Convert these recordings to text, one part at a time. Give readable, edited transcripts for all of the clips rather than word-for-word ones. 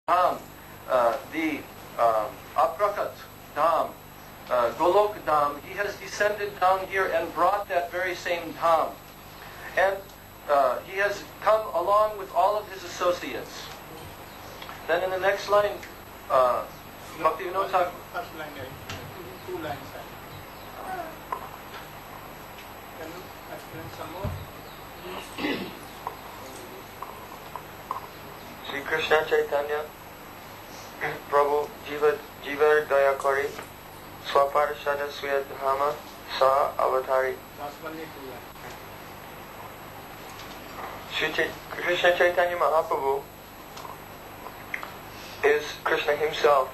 Dham, the Aprakat Dham, Golok Dham, he has descended down here and brought that very same Dham. And he has come along with all of his associates. Then in the next line, Bhaktivinoda Thakur. First line, 2 lines. Can you explain some more? Sri Krishna Chaitanya Prabhu Jivar Daya Kari Swaparashada Suyad Dhama Sa Avatari. That's only 2 lines. Sri Krishna Chaitanya Mahaprabhu is Krishna himself,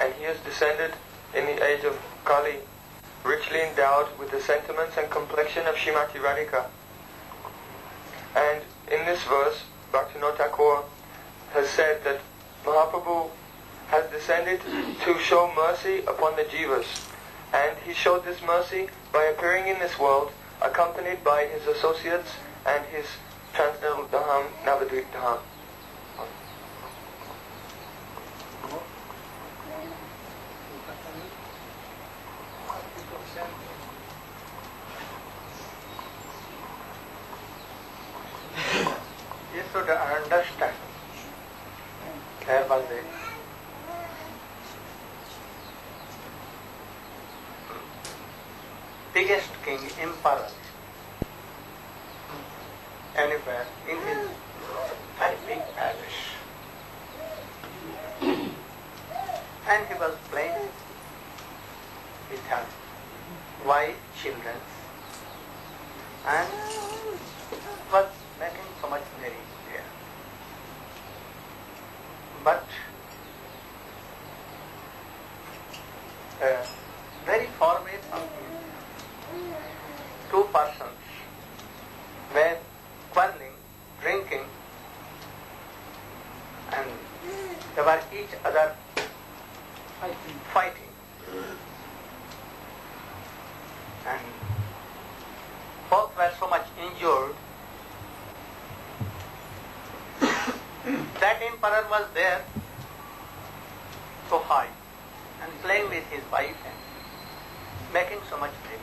and he has descended in the age of Kali, richly endowed with the sentiments and complexion of Srimati Radhika. And in this verse, Bhaktivinoda Thakur has said that Mahaprabhu has descended to show mercy upon the jivas, and he showed this mercy by appearing in this world accompanied by his associates and his transcendental dham, Navadvip dham. You should understand. There was a biggest king, emperor, anywhere in his very big palace. And he was playing with her wife, children, and was making so much merry there. But very far away from him, 2 persons were quarreling, drinking, and they were each other fighting. And both were so much injured. That emperor was there, so high, and playing with his wife and making so much merry.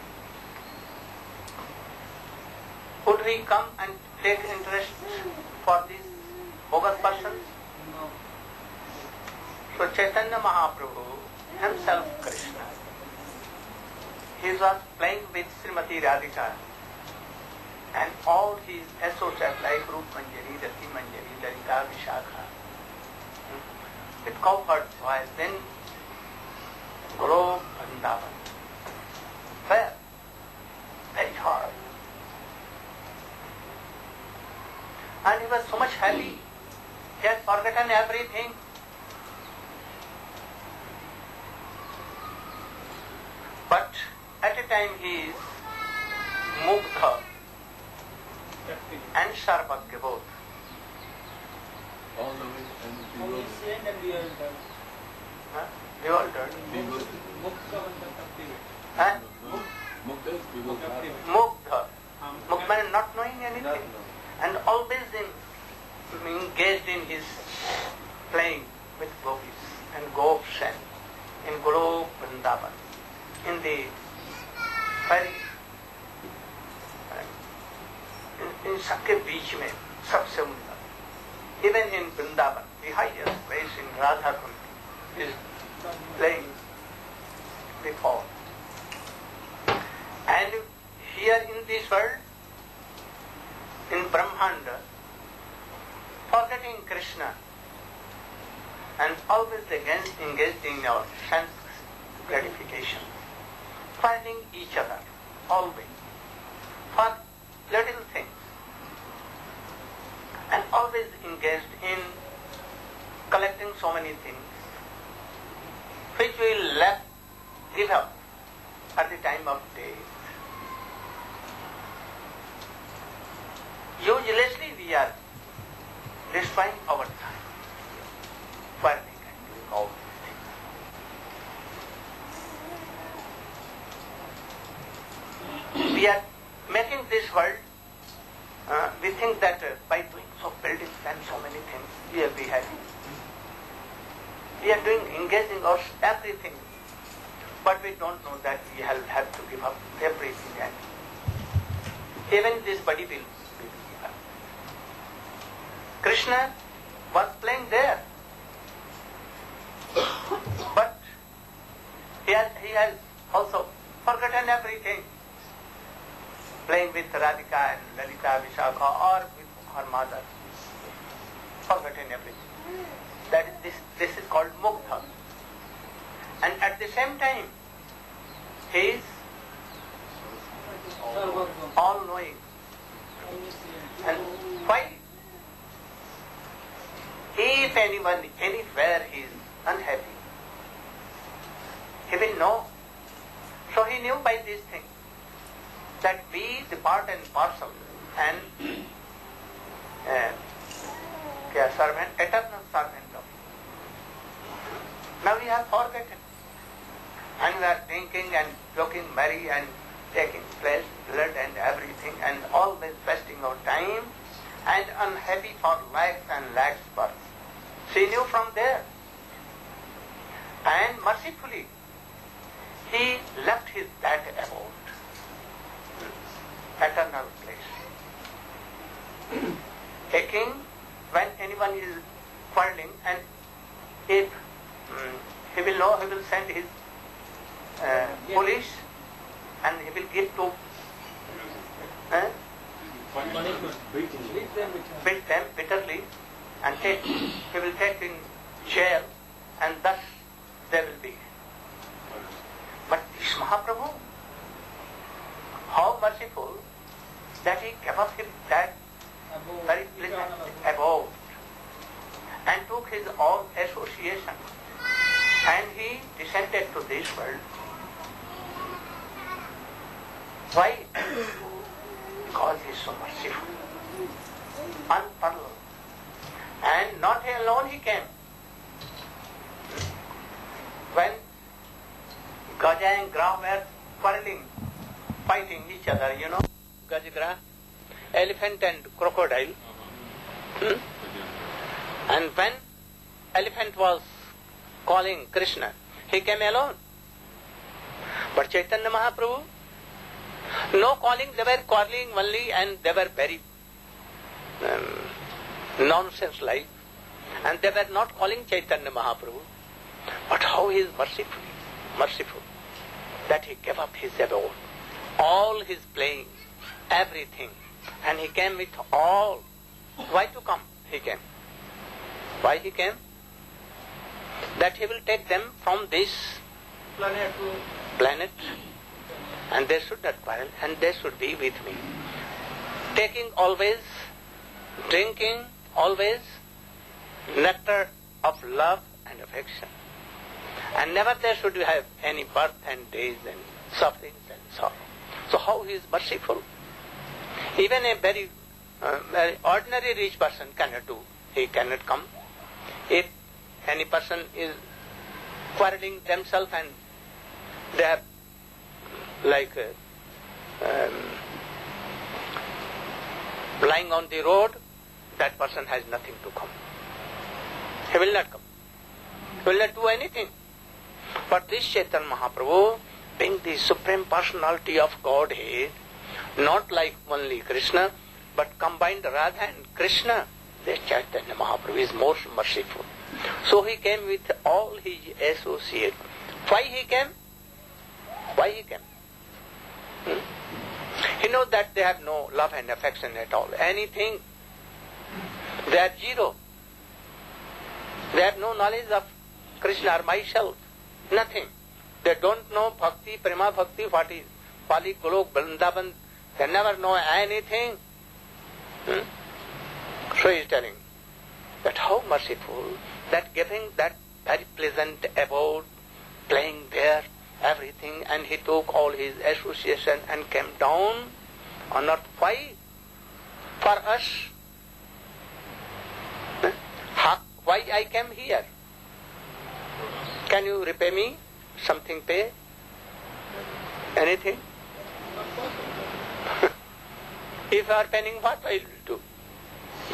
Would we come and take interest for these over persons? No. So Chaitanya Mahaprabhu, himself Krishna, he was playing with Srimati Radhika, and all his associates like Rup Manjari, Rati Manjari, Lalita, Vishakha, with cowherd voice, then Guru Vrindavan. Where? Very hard. And he was so much happy, he had forgotten everything. But at a time he is Mugdha and Sarvagya both. All the way and Bewildered. Mukta Mugdha. Mugdha, not knowing anything. And always engaged in his playing with gopis and gops and in Guru Vrindavan, in the very in सबके बीच में सबसे उन्नत, even in Vrindavan, the highest place in Radha Kundi is playing before. And here in this world, in Brahmanda, forgetting Krishna and always engaged in our sense gratification, finding each other always for little things, and always engaged in collecting so many things which we will give up at the time of death. Uselessly we are destroying our time, burning and doing all these things. We are making this world, we think that by doing so, building and so many things, we will be happy. We are doing, engaging our everything, but we don't know that we have to give up everything, and even this body will be given. Krishna was playing there, but he has also forgotten everything, playing with Radhika and Lalita, Vishakha, or with her mother, forgotten everything. That is this is called mukta. And at the same time, he is all-knowing. And why? If anyone, anywhere he is unhappy, he will know. So he knew by this thing that we, the part and parcel, and servant, eternal servant of. Now we have forgotten, and we are drinking and looking merry and taking flesh, blood and everything, and always wasting our time, and unhappy for lakhs and lakhs births. She knew from there, and mercifully he left his that abode, eternal place. A king, when anyone is quarreling, and if he will know, he will send his police, and he will give to beat them bitterly, and he will take in jail, and thus they will be. But this Mahaprabhu, how merciful that he gave up him that very pleasant abode and took his own association, and he descended to this world. Why? Because he is so merciful, unparalleled. And not alone he came. When Gaja and Gra were quarreling, fighting each other, you know, Gajagra, elephant and crocodile. And when elephant was calling Krishna, he came alone. But Chaitanya Mahaprabhu, no calling, they were quarreling only, and they were very nonsense like, and they were not calling Chaitanya Mahaprabhu. But how he is merciful, that he gave up his abode, all his playing, everything, and he came with all. Why to come? He came. Why he came? That he will take them from this planet, and they should not quarrel, and they should be with me. Taking always, drinking always nectar of love and affection. And never they should have any birth and days and sufferings and sorrow. So how he is merciful? Even a very ordinary rich person cannot do. He cannot come. If any person is quarreling themselves and they are like lying on the road, that person has nothing to come. He will not come. He will not do anything. But this Chaitanya Mahaprabhu, being the Supreme Personality of Godhead, not like only Krishna, but combined Radha and Krishna, this Chaitanya Mahaprabhu is more merciful. So he came with all his associates. Why he came? Why he came? He knows that they have no love and affection at all. Anything, they are zero. They have no knowledge of Krishna or myself. Nothing. They don't know Bhakti, Prema Bhakti, what is Pali, Golok, Vrindavan. They never know anything. So he is telling that how merciful, that giving that very pleasant abode, playing there, everything, and he took all his association and came down on earth. Why? For us. Why I came here? Can you repay me? Something pay? Anything? If you are paying, what I will do?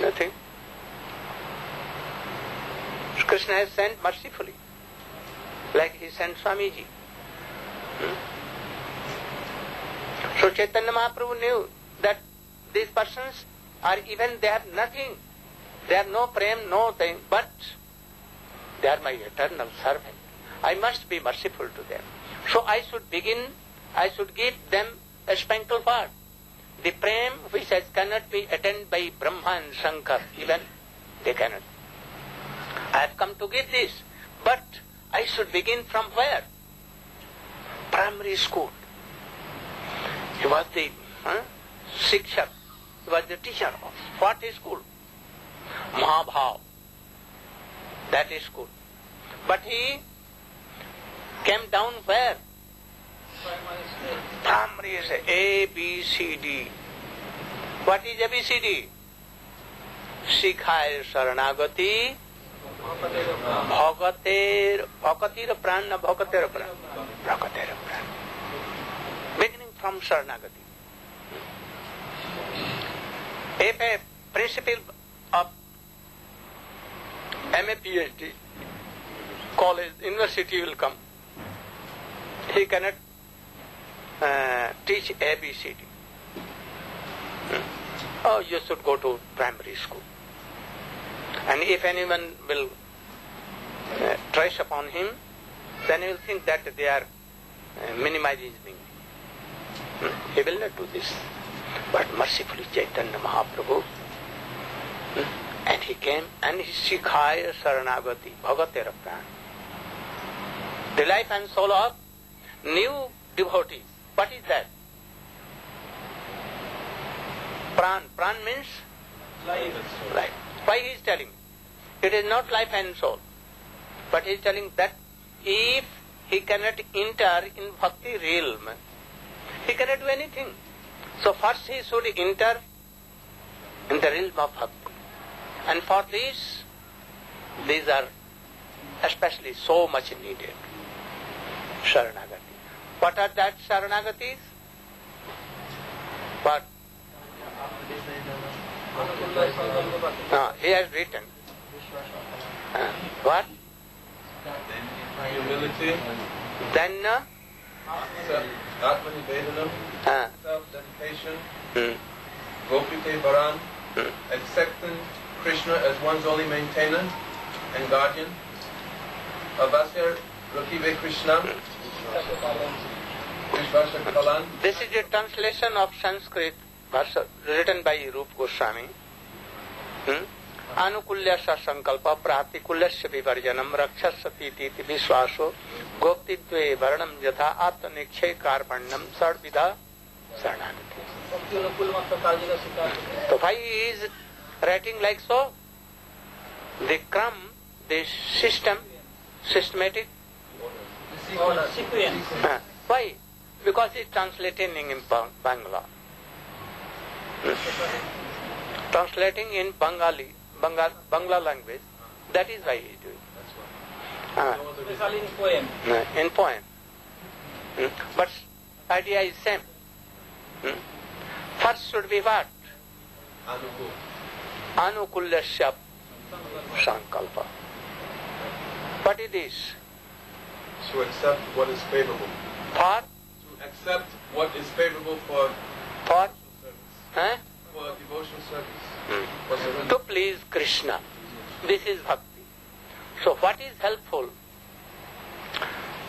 Nothing. Krishna has sent mercifully, like he sent Swamiji. So Chaitanya Mahaprabhu knew that these persons are even, they have nothing, they have no prem, no thing, but they are my eternal servant. I must be merciful to them. So I should give them a spangle part. The prem which cannot be attained by Brahma and Shankar, even they cannot. I have come to give this, but I should begin from where? Primary school. He was the Shikshak, he was the teacher of what is school? Mahabhav. That is school. But he came down where? Primary is A, B, C, D. What is A, B, C, D? Shikhaya Saranagati, Bhagatir Pran, Bhagatir Pran. Bhagatir Pran. Beginning from Saranagati. If a principal of MA PhD, college, university will come, he cannot teach ABCD. Oh, you should go to primary school. And if anyone will trace upon him, then he will think that they are minimizing me. He will not do this. But mercifully Chaitanya Mahaprabhu, and he came and he Shikhaya Saranagati, Bhagatera Pran. The life and soul of new devotees. What is that? Pran. Pran means life. Why he is telling? It is not life and soul. But he is telling that if he cannot enter in bhakti realm, he cannot do anything. So first he should enter in the realm of bhakti. And for this, these are especially so much needed. Saranagati. What are that Saranagatis? What? He has written. What? Humility. Then Atmanivedanam, self-dedication, Gopite Varan, accepting Krishna as one's only maintainer and guardian, Avasya Rakive Krishna, Vishvasya Kalan. This is a translation of Sanskrit verse written by Rup Goswami. Anukulya sa sankalpa pratikulya vivarjanam rakshasati titi vishwaso goptitve varnam yatha atmanikshay karpannam sarvidha saranagati. So why he is writing like so? The crumb, the systematic. Why? Because he is translating in Bangla. Translating in Bangla language. That is why he is doing. in poem. In poem. But idea is same. First should be what? Anukulyasya sankalpa. What is this? To accept what is favorable. For? To accept what is favorable for service. For devotional service. To please Krishna. This is bhakti. So what is helpful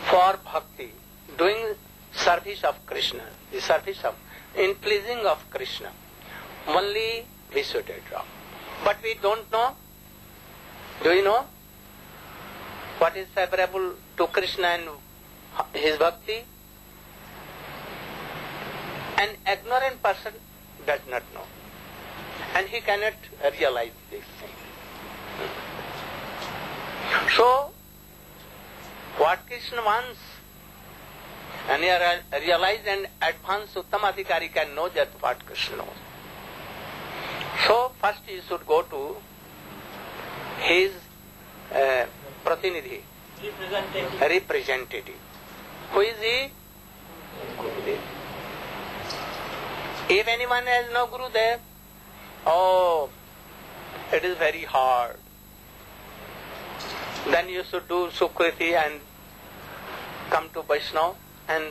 for bhakti? Doing service of Krishna, the service of, in pleasing of Krishna. Only we should drop. But we don't know. Do you know what is favorable to Krishna and his bhakti? An ignorant person does not know. And he cannot realize this thing. So, what Krishna wants, and a realized and advanced Uttamadhikari can know that what Krishna knows. So, first he should go to his pratinidhi, representative. Who is he? Gurudev. If anyone has no Gurudev, oh, it is very hard. Then you should do Sukriti and come to Vaishnava and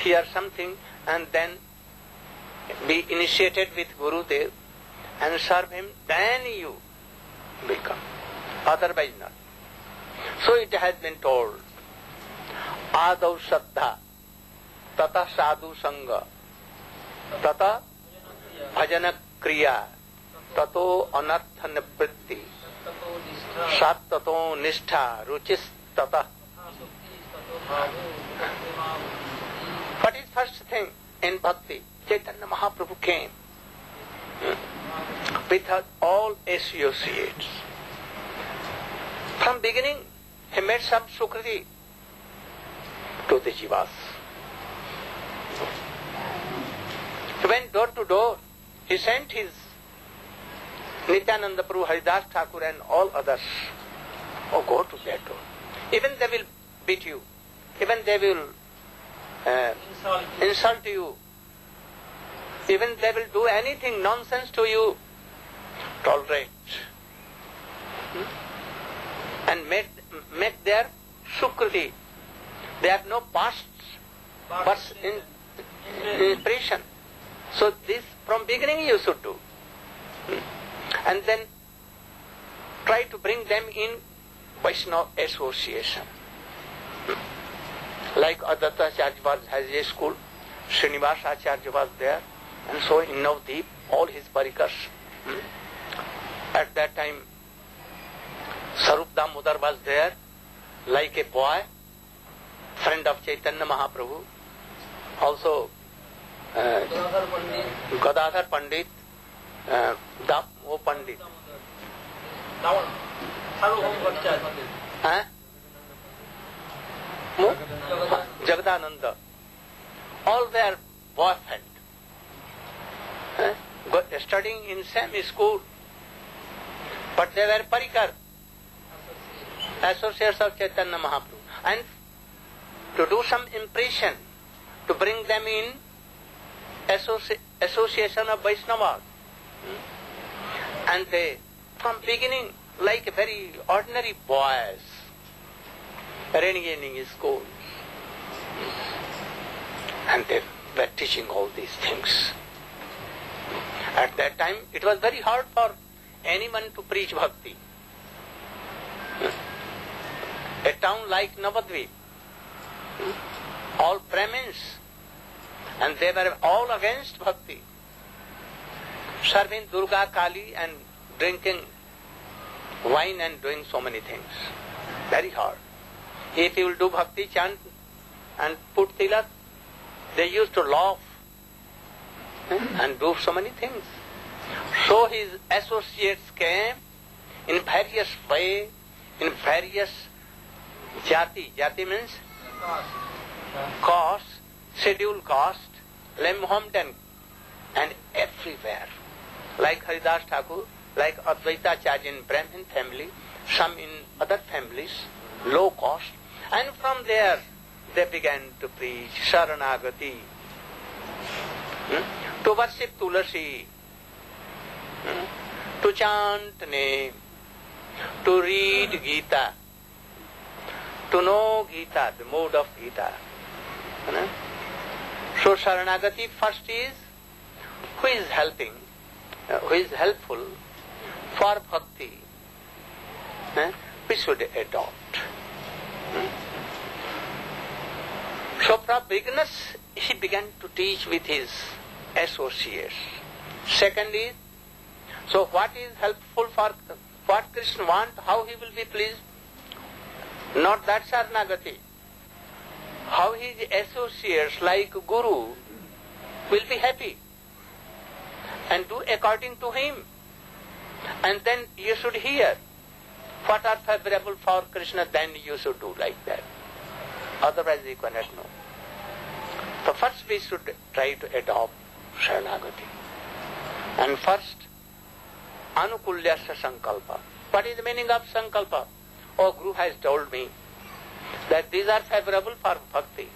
hear something and then be initiated with Gurudev and serve him, then you will come. Otherwise not. So it has been told, Adav Shraddha, Tata Sadhu Sangha, Tata Bhajana Kriya, Tato Anartha Nivritti, Sat Tato Nishtha, Ruchis Tata. What is first thing in bhakti? Chaitanya Mahaprabhu came with all associates. From beginning, he made some Sukriti to the Jivas. He went door to door. He sent his Nityananda Prabhu, Haridas Thakur and all others. Oh, go to that door. Even they will beat you. Even they will insult you. Even they will do anything nonsense to you. Tolerate. And make their Sukriti. They have no past impression. So this from beginning you should do. And then try to bring them in Vaishnava association. Like Adatta Acharya has a school, Srinivas Acharya was there, and so in Navdeep, all his parikars. At that time, Sarup Damodar was there, like a boy, friend of Chaitanya Mahaprabhu. Also, Gadadhar Pandit, wo Pandit. Jagadananda. All were boyfriend. Studying in same school. But they were parikar, associates of Chaitanya Mahaprabhu. And to do some impression, to bring them in association of Vaishnavas. And they, from beginning, like very ordinary boys, reneging in schools. And they were teaching all these things. At that time, it was very hard for anyone to preach bhakti. A town like Navadvip, all Brahmins, and they were all against bhakti, serving Durga, Kali and drinking wine and doing so many things. Very hard. If you will do bhakti, chant and put tilak, they used to laugh and do so many things. So his associates came in various way, in various jati. Jati means caste, scheduled caste, Lemhampton, and everywhere. Like Haridas Thakur, like Advaita Acharya in Brahmin family, some in other families, low caste. And from there, they began to preach Sharanagati, to worship Tulasi, to chant name, to read Gita, to know Gita, the mode of Gita. So Sharanagati first is who is helping, who is helpful for bhakti, we should adopt. So from beginners, he began to teach with his associates. Second is, so what is helpful for what Krishna wants, how he will be pleased? Not that Sharanagati. How his associates like Guru will be happy and do according to him. And then you should hear what are favorable for Krishna, then you should do like that. Otherwise you cannot know. So first we should try to adopt Sharanagati. And first, Anukulyasya Sankalpa. What is the meaning of Sankalpa? Oh, Guru has told me that these are favorable for bhakti.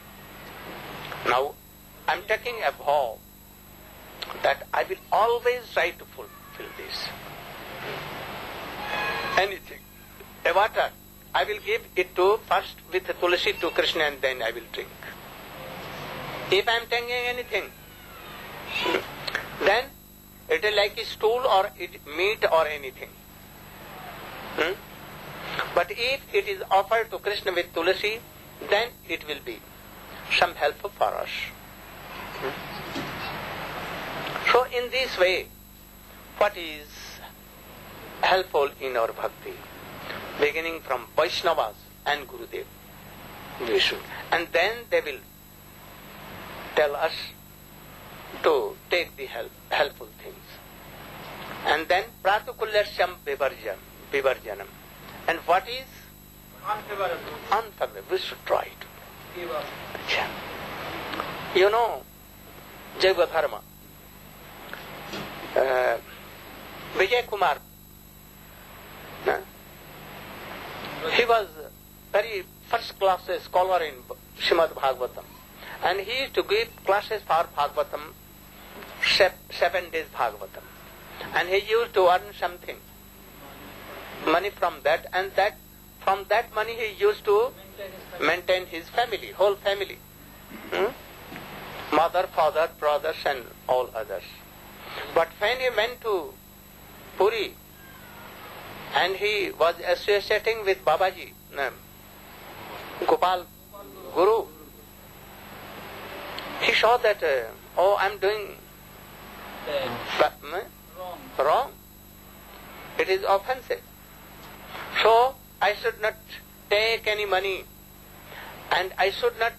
Now, I am taking a vow that I will always try to fulfill this. Anything. A water, I will give it to first with tulsi to Krishna and then I will drink. If I am taking anything, then it is like a stool or meat or anything. But if it is offered to Krishna with tulsi, then it will be some help for us. So in this way, what is helpful in our bhakti? Beginning from Vaishnavas and Gurudev, we should. And then they will tell us to take the helpful things. And then Pratukullasyam Vivarjanam. And what is? Unfavorable. We should try it. You know, Jaiva Dharma. Vijay Kumar, he was very first class scholar in Srimad Bhagavatam, and he used to give classes for Bhagavatam, 7 days Bhagavatam, and he used to earn something, money from that, and from that money he used to maintain his family, whole family, mother, father, brothers and all others. But when he went to Puri and he was associating with Babaji, Gopal Guru, he saw that, I am doing wrong. It is offensive. So I should not take any money and I should not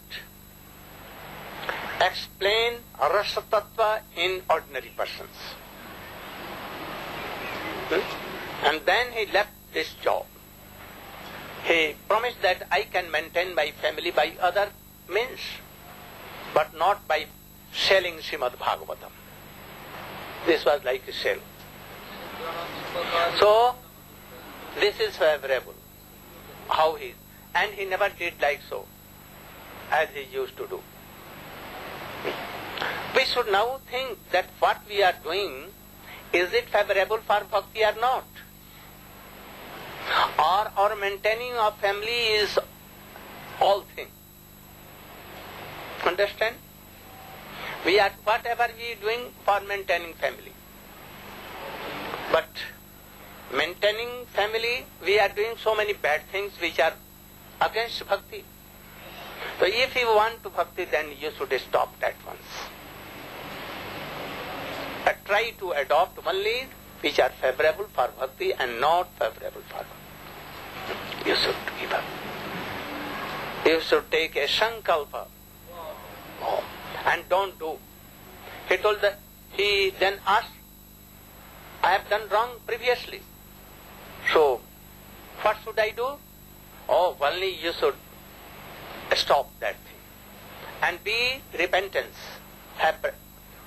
explain Rasa Tattva in ordinary persons. And then he left this job. He promised that I can maintain my family by other means, but not by selling Srimad Bhagavatam. This was like a sale. So, this is favorable. How he is. And he never did like so, as he used to do. We should now think that what we are doing, is it favorable for bhakti or not? Or our maintaining of family is all thing. Understand? We are whatever we are doing for maintaining family. But maintaining family, we are doing so many bad things which are against bhakti. So if you want to bhakti, then you should stop that once. Try to adopt only which are favorable for bhakti and not favorable for bhakti. You should give up. You should take a sankalpa. And don't do. He told that, he then asked, I have done wrong previously. So, what should I do? Only you should stop that thing. And be repentance.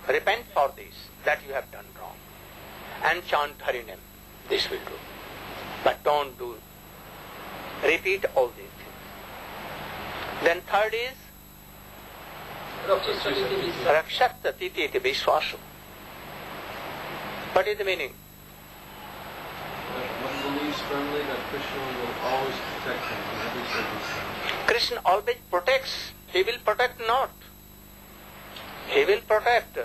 Repent for this, that you have done wrong. And chant Hari name. This will do. But don't do. Repeat all these things. Then third is Rakshatati iti Vishwasu. What is the meaning? One believes firmly that Krishna will always protect him in every circumstance. Krishna always protects. He will protect not. He will protect.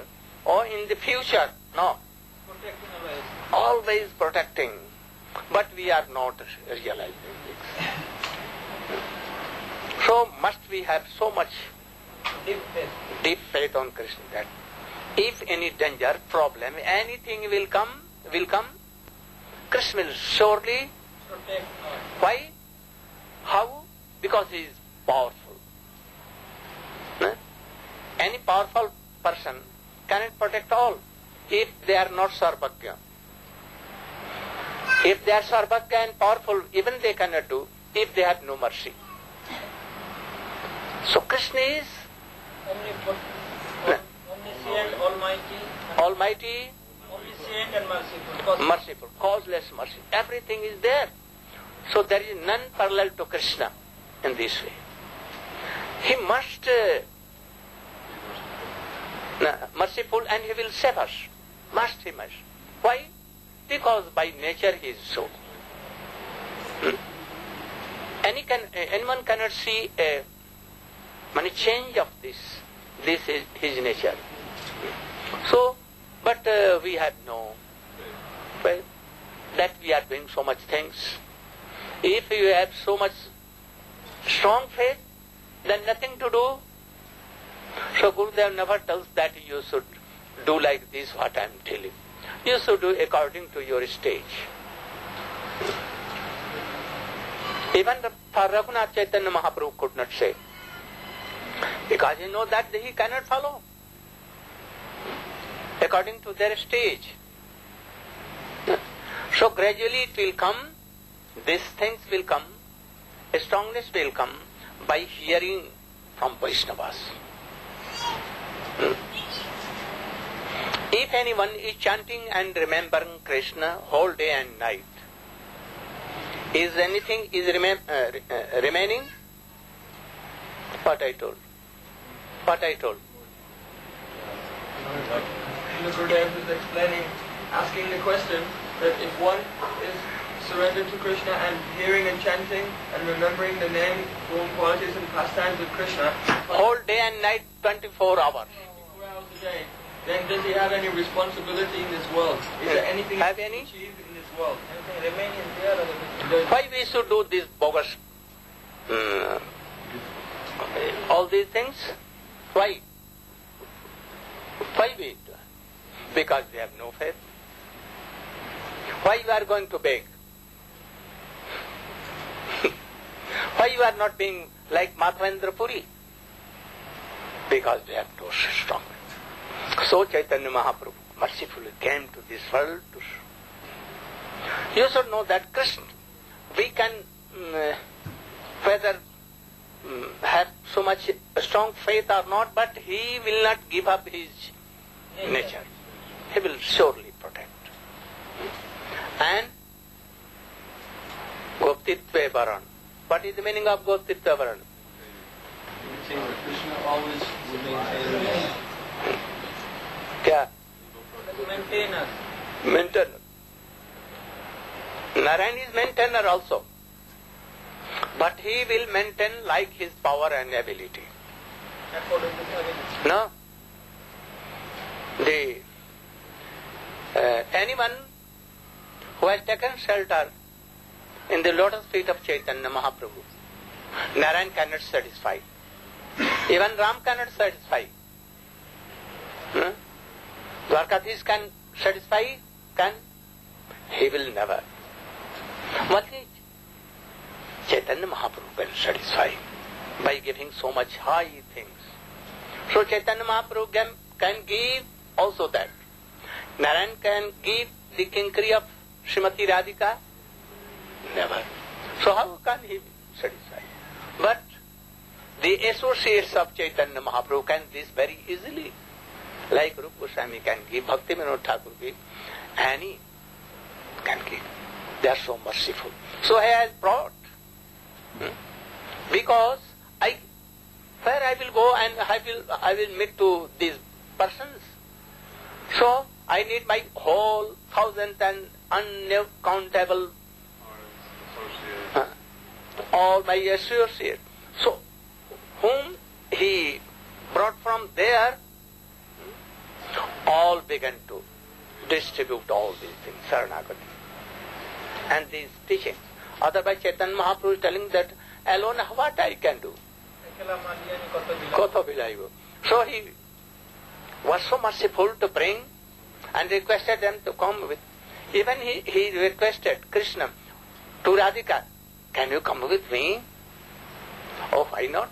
Or in the future, no. Always protecting. But we are not realizing this. So must we have so much deep faith on Krishna that if any danger, problem, anything will come, Krishna will surely. Why? How? Because he is powerful. Any powerful person cannot protect all if they are not sarvagya. If they are sarvagya and powerful, even they cannot do if they have no mercy. So Krishna is omniscient, almighty, omniscient and merciful. Merciful, causeless mercy. Everything is there. So there is none parallel to Krishna in this way. He must merciful and he will save us. He must. Why? Because by nature he is so. Anyone cannot see a change of this. This is his nature. So, but we have no faith that we are doing so much things. If you have so much strong faith, then nothing to do. So Gurudeva never tells that you should do like this, what I am telling. You should do according to your stage. Even Raghunath Chaitanya Mahaprabhu could not say, because he knows that he cannot follow according to their stage. So gradually it will come, these things will come, strongness will come by hearing from Vaishnavas. If anyone is chanting and remembering Krishna whole day and night, is anything remaining? What I told. Srila Gurudeva is explaining, asking the question that if one is surrendered to Krishna and hearing and chanting and remembering the name, form, qualities and pastimes of Krishna whole day and night, 24 hours. 24 hours a day, then does he have any responsibility in this world? Is there anything Have to any? achieve in this world? Anything remaining there or Why we should do this bogus, all these things? Why? Why we do? Because we have no faith. Why you are going to beg? Why you are not being like Madhavendra Puri? Because we have no strong faith. So Chaitanya Mahaprabhu mercifully came to this world to show. You should know that Krishna, we can whether have so much strong faith or not, but he will not give up his nature. He will surely protect. And Goptitve Varan. What is the meaning of Goptitve Varan? Saying that Krishna always will maintain. Kya? maintainer. Maintainer. Narayan is maintainer also. But he will maintain like his power and ability. According to the No? Anyone who has taken shelter in the lotus feet of Chaitanya Mahaprabhu, Narayan cannot satisfy. Even Ram cannot satisfy. Dwarkadhish can satisfy? Can? He will never. What is Chaitanya Mahaprabhu can satisfy by giving so much high things. So Chaitanya Mahaprabhu can give also that. Narayan can give the kinkari of Srimati Radhika? Never. So how can he satisfy? But the associates of Chaitanya Mahaprabhu can this very easily. Like Rupa Goswami can give, Bhakti Vinod Thakur give, any can give. They are so merciful. So he has brought. Because where I will go and I will meet to these persons. So I need my whole thousand and uncountable all my associates. So whom he brought from there, all began to distribute all these things, Saranagati, and these teachings. Otherwise Chaitanya Mahaprabhu is telling that alone what I can do. Kotho bilaibo. So he was so merciful to bring and requested them to come with. Even he requested Krishna to Radhika, can you come with me? Oh, why not?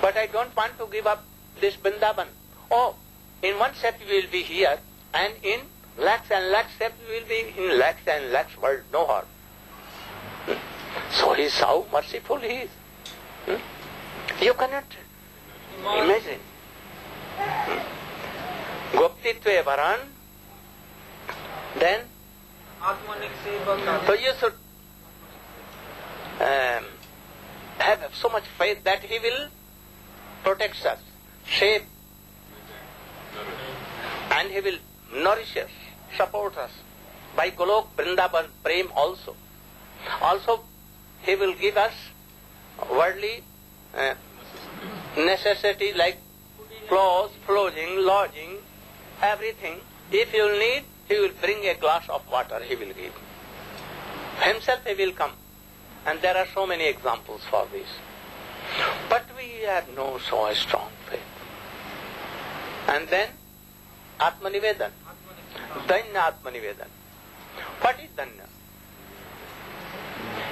But I don't want to give up this Vrindavan. Oh, in one step you will be here, and in lakhs and lakhs steps you will be in lakhs and lakhs world, no harm. So he is how merciful he is. You cannot imagine. Goptitve Varan, then so you should have so much faith that he will protect us, shape, and he will nourish us, support us by Golok Vrindavan Prem also. Also He will give us worldly necessity like clothes, clothing, lodging, everything. If you need, he will bring a glass of water, he will give. Himself he will come. And there are so many examples for this. But we have no so strong faith. And then, Atmanivedan. Danya Atmanivedan. What is Danya?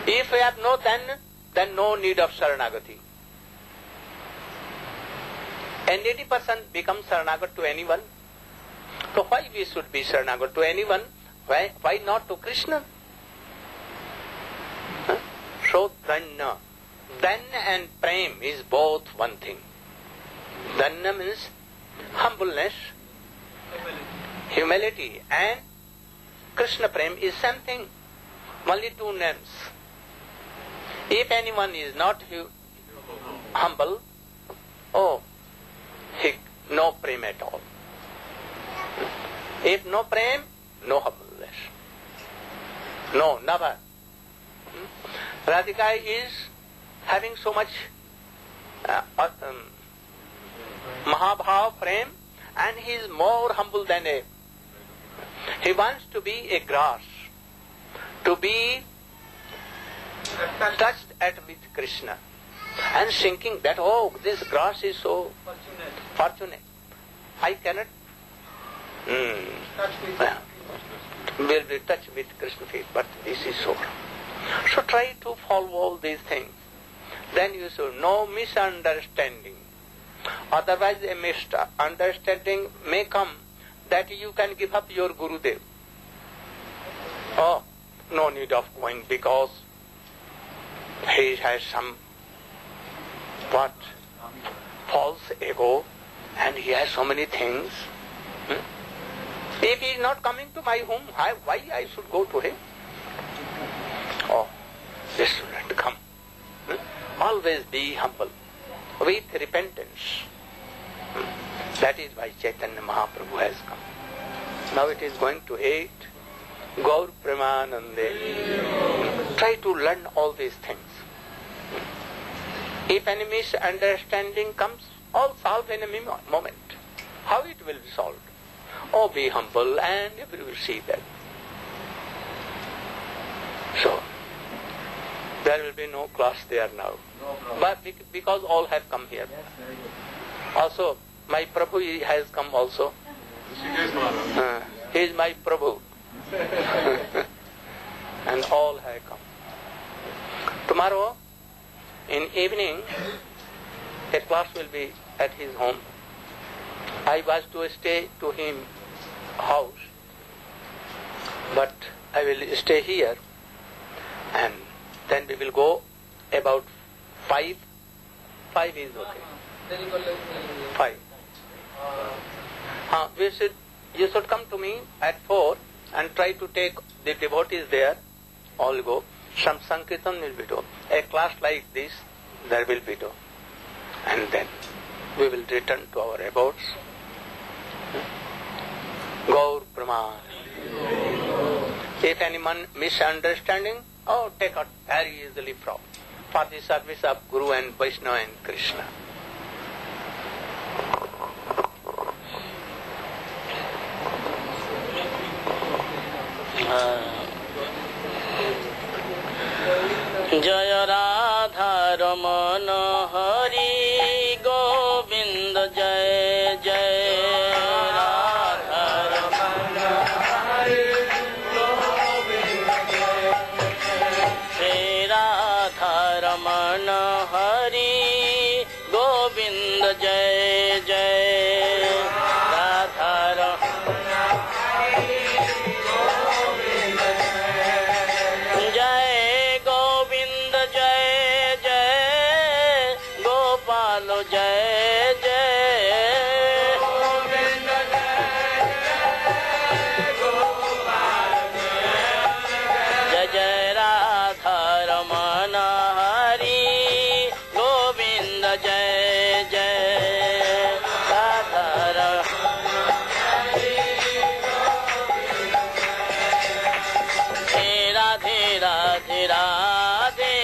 If we have no Danya, then no need of Saranagati. A needy person becomes Saranagat to anyone. So why we should be Saranagat to anyone? Why not to Krishna? So Danya. Danya and Prem is both one thing. Danya means humbleness, humility, and Krishna Prem is something. Only two names. If anyone is not humble, no Prem at all. If no Prem, no humbleness. No, never. Radhika is having so much Mahabhav Prem, and he is more humble than a. He wants to be a grass, to be touched at with Krishna, and thinking that, this grass is so fortunate. I cannot will be touched with Krishna feet, but this is so. So try to follow all these things. Then you should no misunderstanding. Otherwise a misunderstanding may come that you can give up your Gurudev. No need of going because he has some false ego and he has so many things. If he is not coming to my home, why I should go to him? This should not come. Always be humble with repentance. That is why Chaitanya Mahaprabhu has come. Now it is going to 8. Gaur Premanande. Try to learn all these things. If any misunderstanding comes, all solve in a moment. How it will be solved? Be humble and you will see that. So, there will be no class there now. But because all have come here. Also, my Prabhu has come also. He is my Prabhu. And all have come. Tomorrow, in evening, a class will be at his home. I was to stay to him house, but I will stay here, and then we will go about 5. 5 is okay. 5. You should come to me at 4 and try to take the devotees there. All go. Some Sankirtan will be done. A class like this, there will be done. And then we will return to our abodes. Gaur Brahman. If anyone misunderstanding, take out very easily from for the service of Guru and Vaishnava and Krishna. Jaya Radha Ramana Hari Govind Jai Jai Radha Ramana Hari Govind Jai Shri Radha Ramana Hari Govind Jai Jai Radha Ramana Hari Govind Jai Govind Jai Jai Gopal Jai Jai Govind Jai Gopal Jai Jai Radha Ramana Hari Govind Jai Jai Radha Ramana Hari Govind Jai Radhe Radhe Radhe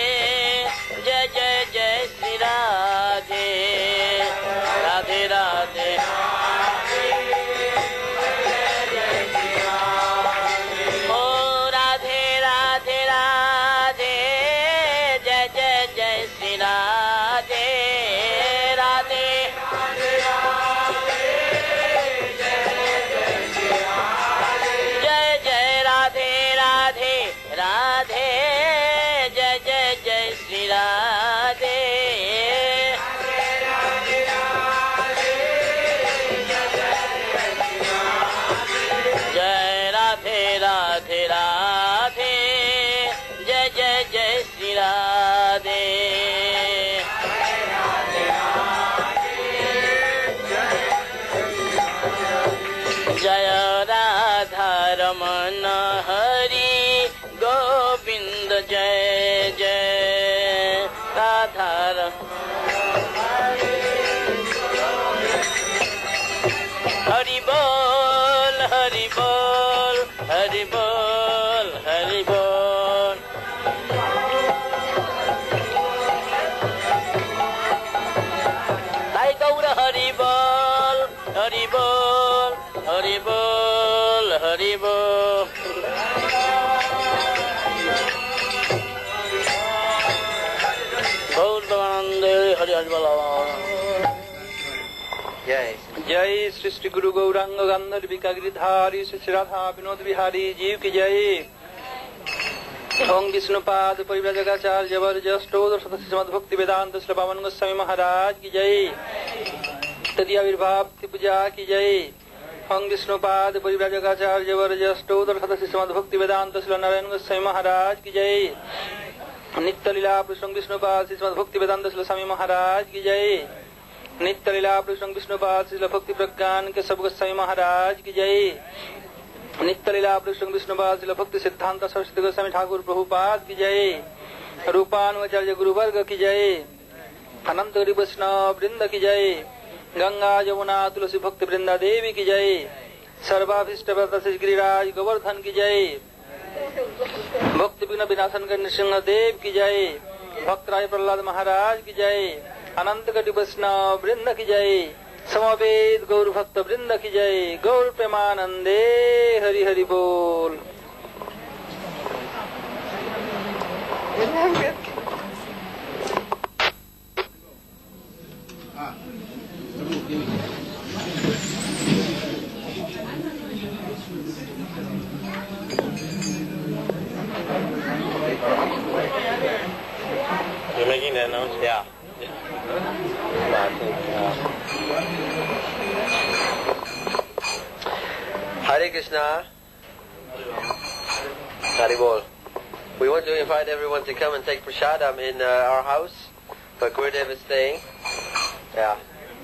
रमण हरि गोविंद जय जय राधा हरि बोल हरि बोल हरि बोल हरि बोल। ताई गौर हरि बोल हरि बोल हरि बोल हरि बोल। गौर आनंद हरि हरि बोल। जय जय श्री श्री गुरु गौरांग गंधर्विका गिरिधारी श्री राधा विनोद बिहारी जीव की जय। ओम विष्णुपाद परिव्राजकाचार्य वर्जष्टोदर श्रीमद् भक्ति वेदांत श्री पावन गोस्वामी महाराज की जय। तदीय आविर्भाव पूजा की जय। ओम विष्णुपाद परिव्राजकाचार्य वर्जष्टोदर श्रीमद् भक्ति वेदांत श्री नारायण गोस्वामी महाराज की जय। नित्य लीला पुरुषों विष्णुपाद श्रीमद् भक्ति वेदांत श्री स्वामी महाराज की जय। नित्य लीला पुरुषों विष्णुपाद श्री भक्ति प्रज्ञान के सब गोस्वामी महाराज की जय। नित्य लीला पुरुषों विष्णुपाद श्री भक्ति सिद्धांत सरस्वती गोस्वामी ठाकुर प्रभुपाद की जय। रूपानुआचार्य गुरुवर्ग की जय। अनंत गिरि वैष्णव वृंद की जय। गंगा यमुना तुलसी भक्ति वृंदा देवी की जय। सर्वाभीष्ट व्रत श्री गिरिराज गोवर्धन की जय। भक्ति विघ्न विनाशन कर नृसिंह देव की जय। भक्तराय प्रहलाद महाराज की जय। अनंत कोटि वैष्णव वृंद की जय। समवेत गौर भक्त वृंद की जय। गौर प्रेमानंदे हरि हरि बोल। You're making that announcement? Yeah. Hare Krishna. Haribol. We want to invite everyone to come and take prasadam in our house where Gurudeva is staying. Yeah.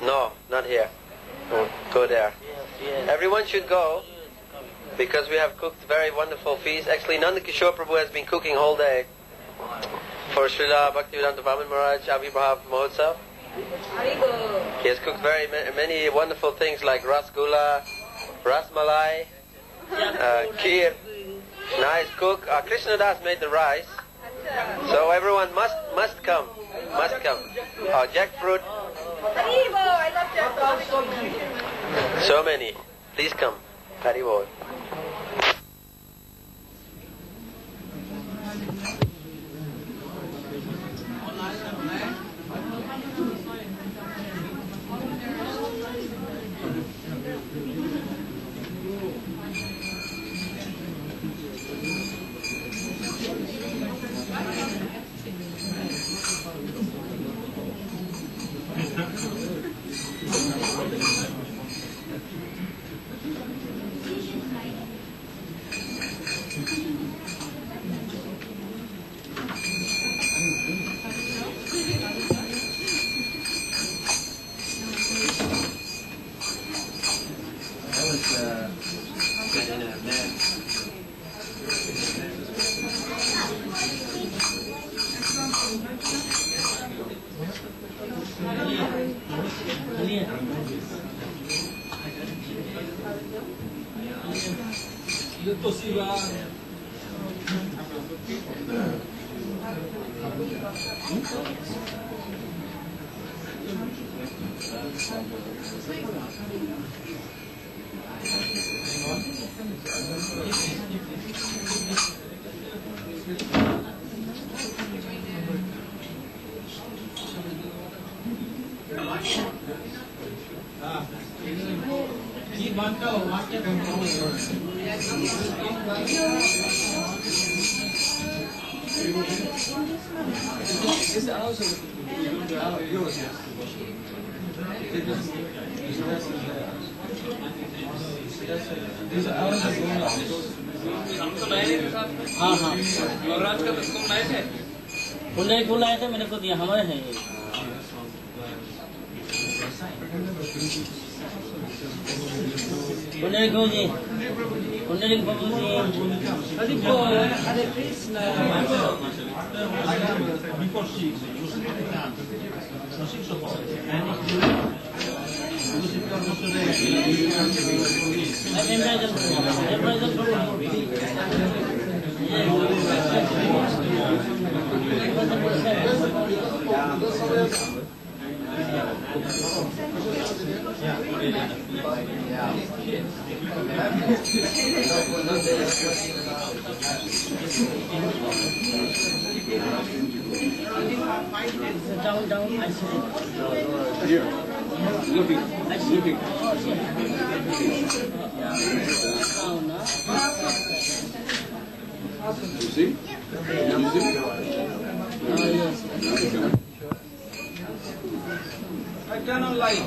No, not here. Go there. Everyone should go because we have cooked very wonderful feast. Actually, Nanda Kishore Prabhu has been cooking all day for Srila Bhaktivedanta Brahman Maharaj Avirbhav Mahotsav. He has cooked very many wonderful things like rasgulla, rasmalai, kheer. Nice cook. Krishna Das made the rice, so everyone must come. Must come. Jackfruit. I love jackfruit. So many. Please come. Haribol. Full लाए थे मैंने को दिया हमारे हैं Eternal light.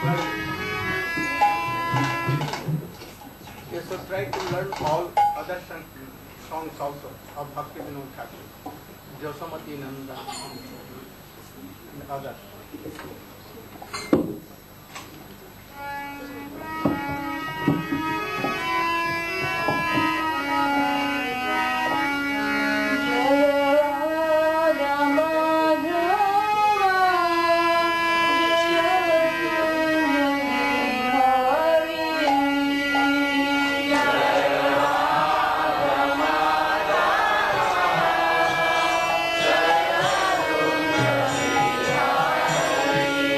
You should try to learn all other songs also of Bhakti Vinod Thakur, Josomati Nanda and others. Hare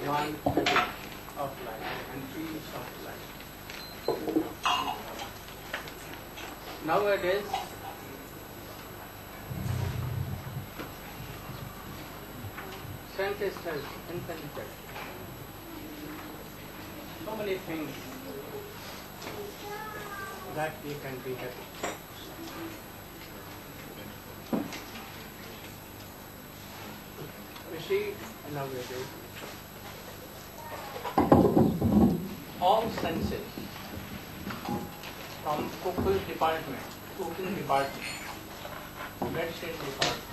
one habit of life and fields of life. Nowadays, scientists have invented so many things that we can be happy. We see nowadays all senses, from cooking department, medicine department,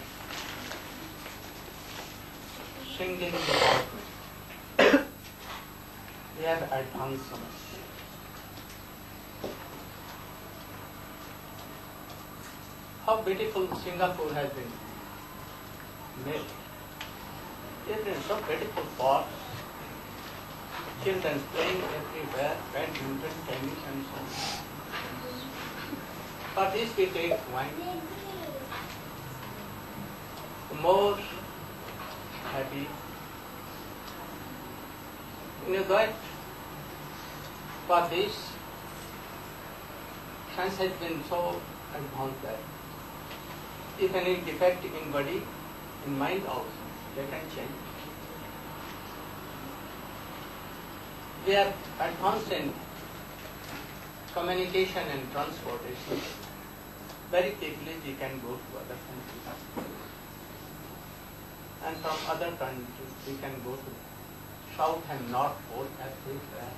singing department, we have advanced so much. How beautiful Singapore has been made. It is so beautiful parks, children playing everywhere, badminton, tennis and so on. For this we take wine. The more happy. You know that for this science has been so advanced that if any defect in body, in mind also, they can change. We are advanced in communication and transportation. Very quickly we can go to other countries. And from other countries we can go to South and North Pole everywhere.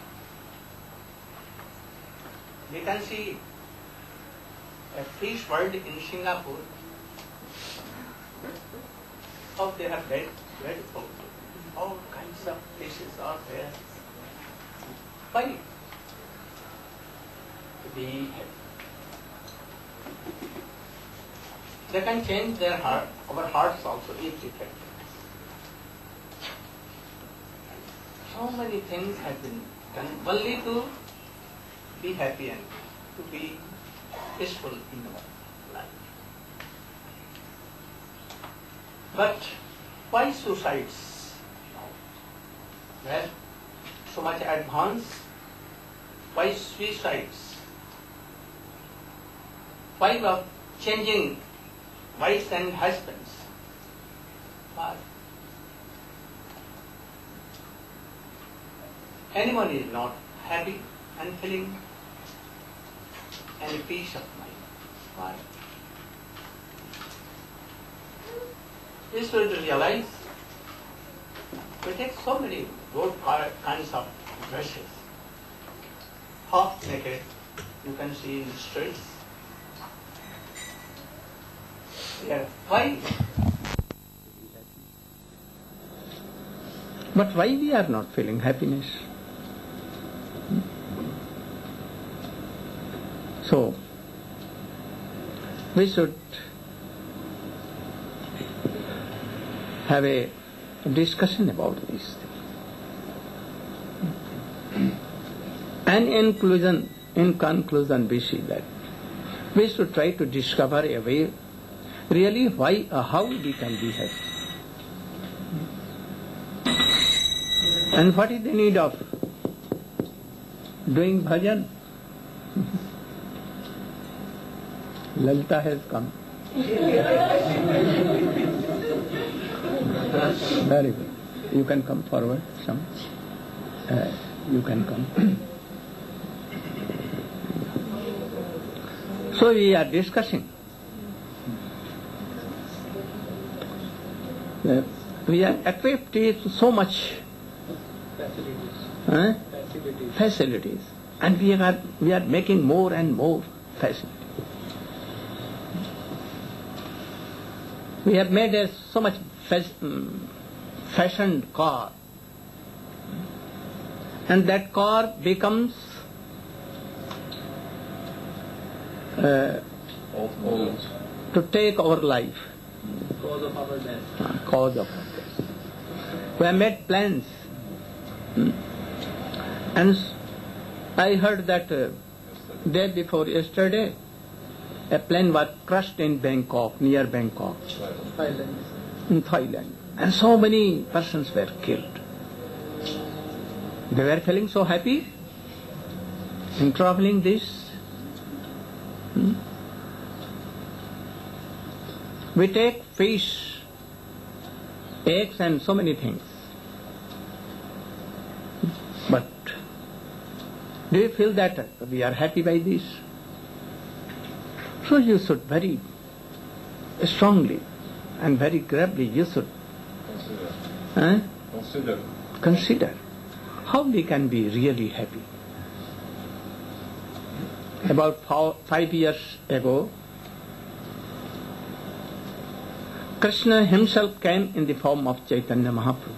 We can see a fish world in Singapore. How they have beautiful. All kinds of fishes are there. Why? To be happy. They can change their heart, our hearts also if we can. So many things have been done only to be happy and to be peaceful in our life. But why suicides? Well, so much advance. Why suicides? Why of changing wives and husbands? Why? Anyone is not happy and feeling any peace of mind. Why? We should realize we take so many good kinds of dresses. Half naked, you can see in the streets. Yeah. Why? But why we are not feeling happiness? So, we should have a discussion about this thing. And in conclusion, we see that we should try to discover a way, really why, how we can be happy. And what is the need of doing bhajan? Lalita has come. Very good. You can come forward some. You can come. So we are discussing. We are equipped with so much facilities, and we are making more and more facilities. We have made so much fashioned car, and that car becomes to take our life. Cause of our death. Cause of our death. We have made plans. And I heard that day before yesterday, a plane was crushed in Bangkok, near Bangkok, in Thailand. And so many persons were killed. They were feeling so happy in traveling this. We take fish, eggs and so many things. But do you feel that we are happy by this? So you should very strongly and very gravely you should consider how we can be really happy. About 5 years ago, Krishna himself came in the form of Chaitanya Mahaprabhu,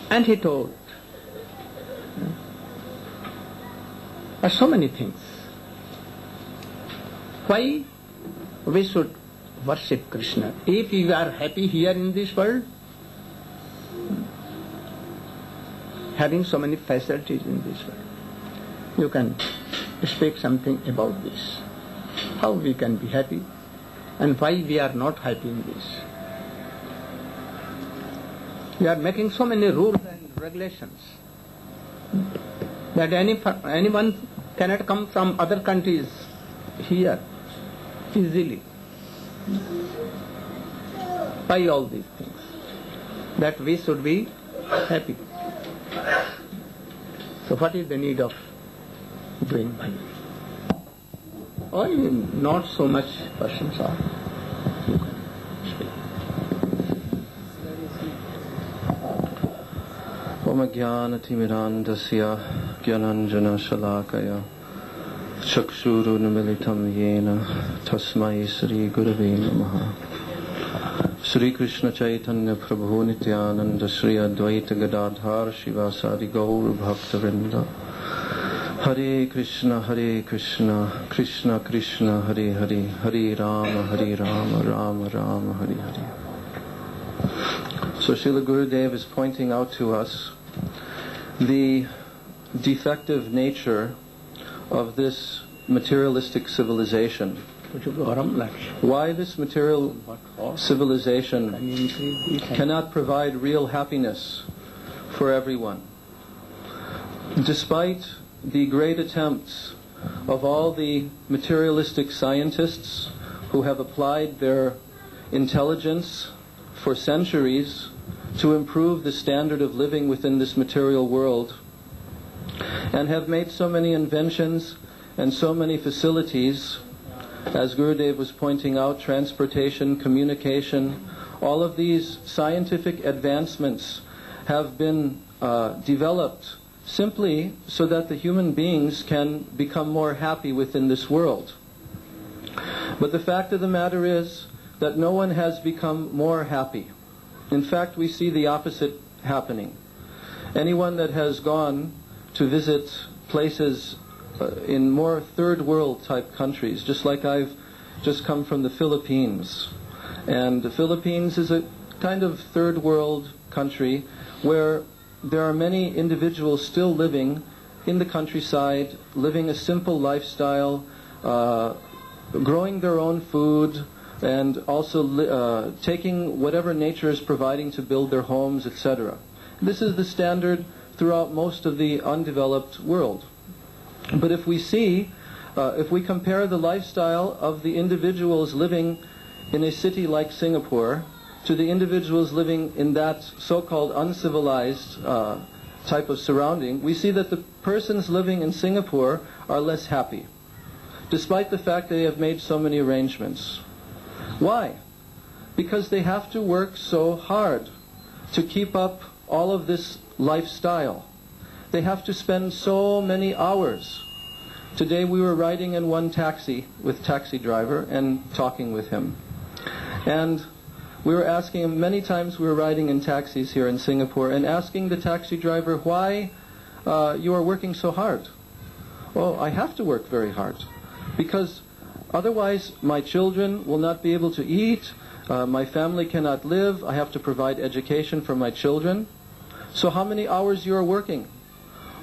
and he told so many things. Why we should worship Krishna? If we are happy here in this world, having so many facilities in this world, you can speak something about this. How we can be happy and why we are not happy in this. We are making so many rules and regulations that anyone cannot come from other countries here easily. Why all these things? That we should be happy. So what is the need of doing by? Or not so much persons are. Om Jnanatimirandasya Gyananjana Shalakaya Chakshurunmilitam Yena Tasmai Sri Gurave Namaha. Sri Krishna Chaitanya Prabhu Nityananda Sri Advaita Gadadhar Shivasadi Gaur Bhaktavinda. Hare Krishna, Krishna Krishna, Hare Hare, Hare Rama, Rama Rama, Hare Hare. So Srila Gurudeva is pointing out to us the defective nature of this materialistic civilization. Why this material civilization cannot provide real happiness for everyone. Despite the great attempts of all the materialistic scientists who have applied their intelligence for centuries to improve the standard of living within this material world, and have made so many inventions and so many facilities, as Gurudev was pointing out, transportation, communication, all of these scientific advancements have been developed simply so that the human beings can become more happy within this world. But the fact of the matter is that no one has become more happy. In fact, we see the opposite happening. Anyone that has gone to visit places in more third world type countries, just like I've just come from the Philippines. And the Philippines is a kind of third world country where there are many individuals still living in the countryside, living a simple lifestyle, growing their own food, and also taking whatever nature is providing to build their homes, etc. This is the standard throughout most of the undeveloped world. But if we see, if we compare the lifestyle of the individuals living in a city like Singapore to the individuals living in that so-called uncivilized type of surrounding, we see that the persons living in Singapore are less happy, despite the fact they have made so many arrangements. Why? Because they have to work so hard to keep up all of this lifestyle. They have to spend so many hours. Today we were riding in one taxi with taxi driver and talking with him. And we were asking him, many times we were riding in taxis here in Singapore, and asking the taxi driver, why you are working so hard? Well, I have to work very hard, because otherwise my children will not be able to eat, my family cannot live, I have to provide education for my children. So how many hours you are working?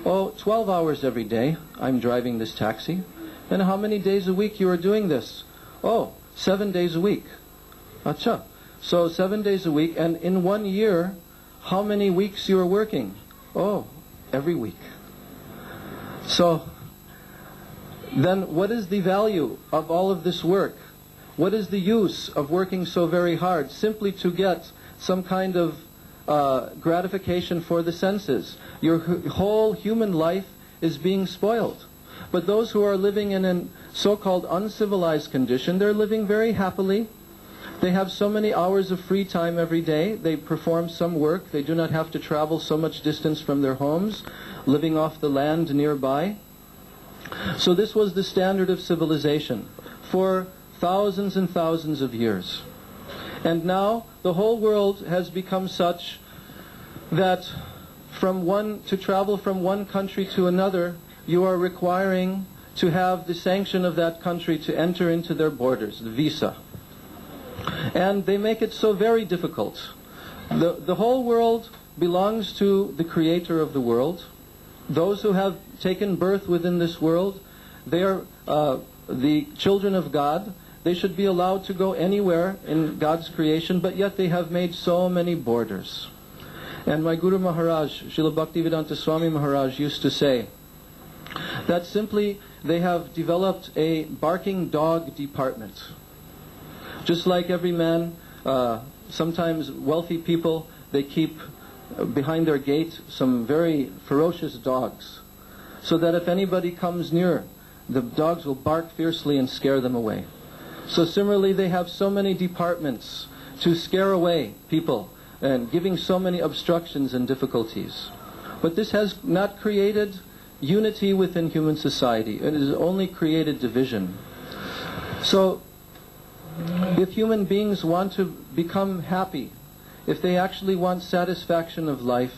Oh, 12 hours every day I'm driving this taxi. And how many days a week you are doing this? Oh, 7 days a week. Acha. So 7 days a week, and in 1 year, how many weeks you are working? Oh, every week. So, then what is the value of all of this work? What is the use of working so very hard simply to get some kind of gratification for the senses? Your whole human life is being spoiled. But those who are living in a so-called uncivilized condition, they're living very happily. They have so many hours of free time every day. They perform some work. They do not have to travel so much distance from their homes, living off the land nearby. So this was the standard of civilization for thousands and thousands of years. And now the whole world has become such that to travel from one country to another, you are requiring to have the sanction of that country to enter into their borders, the visa. And they make it so very difficult. The whole world belongs to the creator of the world. Those who have taken birth within this world, they are the children of God. They should be allowed to go anywhere in God's creation, but yet they have made so many borders. And my Guru Maharaj, Srila Bhaktivedanta Swami Maharaj, used to say that simply they have developed a barking dog department. Just like every man, sometimes wealthy people, they keep behind their gate some very ferocious dogs, so that if anybody comes near, the dogs will bark fiercely and scare them away. So similarly, they have so many departments to scare away people and giving so many obstructions and difficulties. But this has not created unity within human society. It has only created division. So if human beings want to become happy, if they actually want satisfaction of life,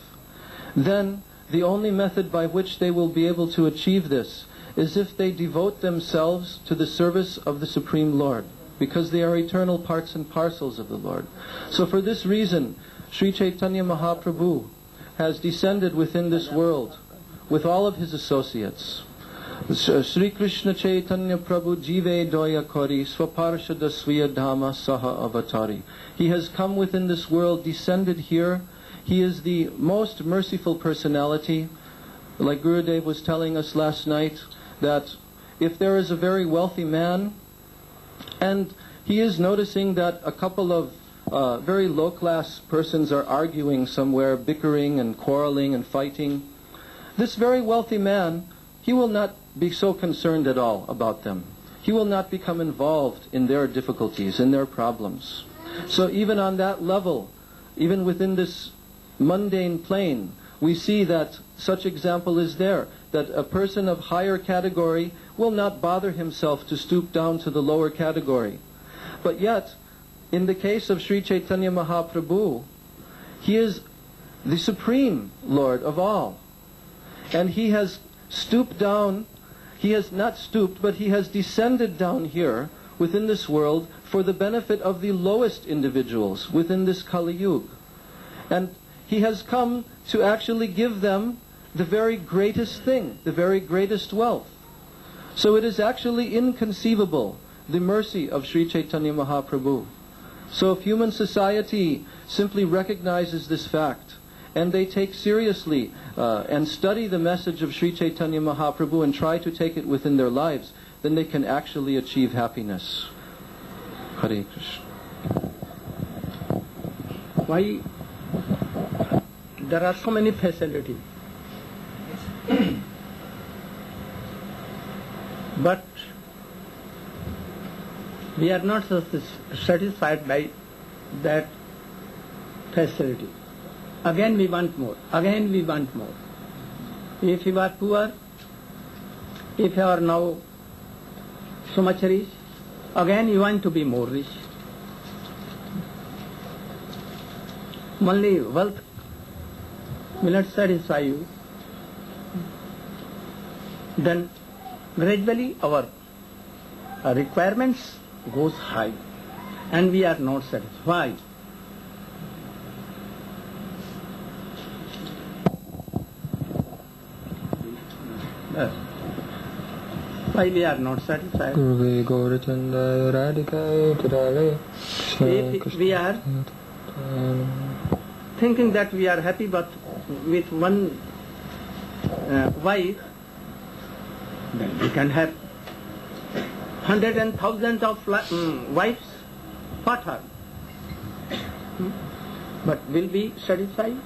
then the only method by which they will be able to achieve this is if they devote themselves to the service of the Supreme Lord, because they are eternal parts and parcels of the Lord. So for this reason, Sri Chaitanya Mahaprabhu has descended within this world with all of his associates. Sri Krishna Chaitanya Prabhu Jive Doya Kori Swaparshada Sviya Dhamma Saha Avatari. He has come within this world, descended here. He is the most merciful personality. Like Gurudeva was telling us last night, that if there is a very wealthy man, and he is noticing that a couple of very low-class persons are arguing somewhere, bickering and quarreling and fighting, this very wealthy man, he will not be so concerned at all about them. He will not become involved in their difficulties, in their problems. So even on that level, even within this mundane plane, we see that such example is there, that a person of higher category will not bother himself to stoop down to the lower category. But yet, in the case of Sri Chaitanya Mahaprabhu, he is the Supreme Lord of all. And he has stooped down, he has not stooped, but he has descended down here within this world for the benefit of the lowest individuals within this Kali Yuga. And he has come to actually give them the very greatest thing, the very greatest wealth. So it is actually inconceivable, the mercy of Sri Chaitanya Mahaprabhu. So if human society simply recognizes this fact, and they take seriously and study the message of Sri Chaitanya Mahaprabhu and try to take it within their lives, then they can actually achieve happiness. Hare Krishna. Why there are so many facilities, but we are not satisfied by that facility. Again we want more. Again we want more. If you are poor, if you are now so much rich, again you want to be more rich. Only wealth will not satisfy you. Then gradually our requirements goes high and we are not satisfied. Why we are not satisfied? If we are thinking that we are happy but with one wife, then we can have hundreds and thousands of wives for her. But will be satisfied?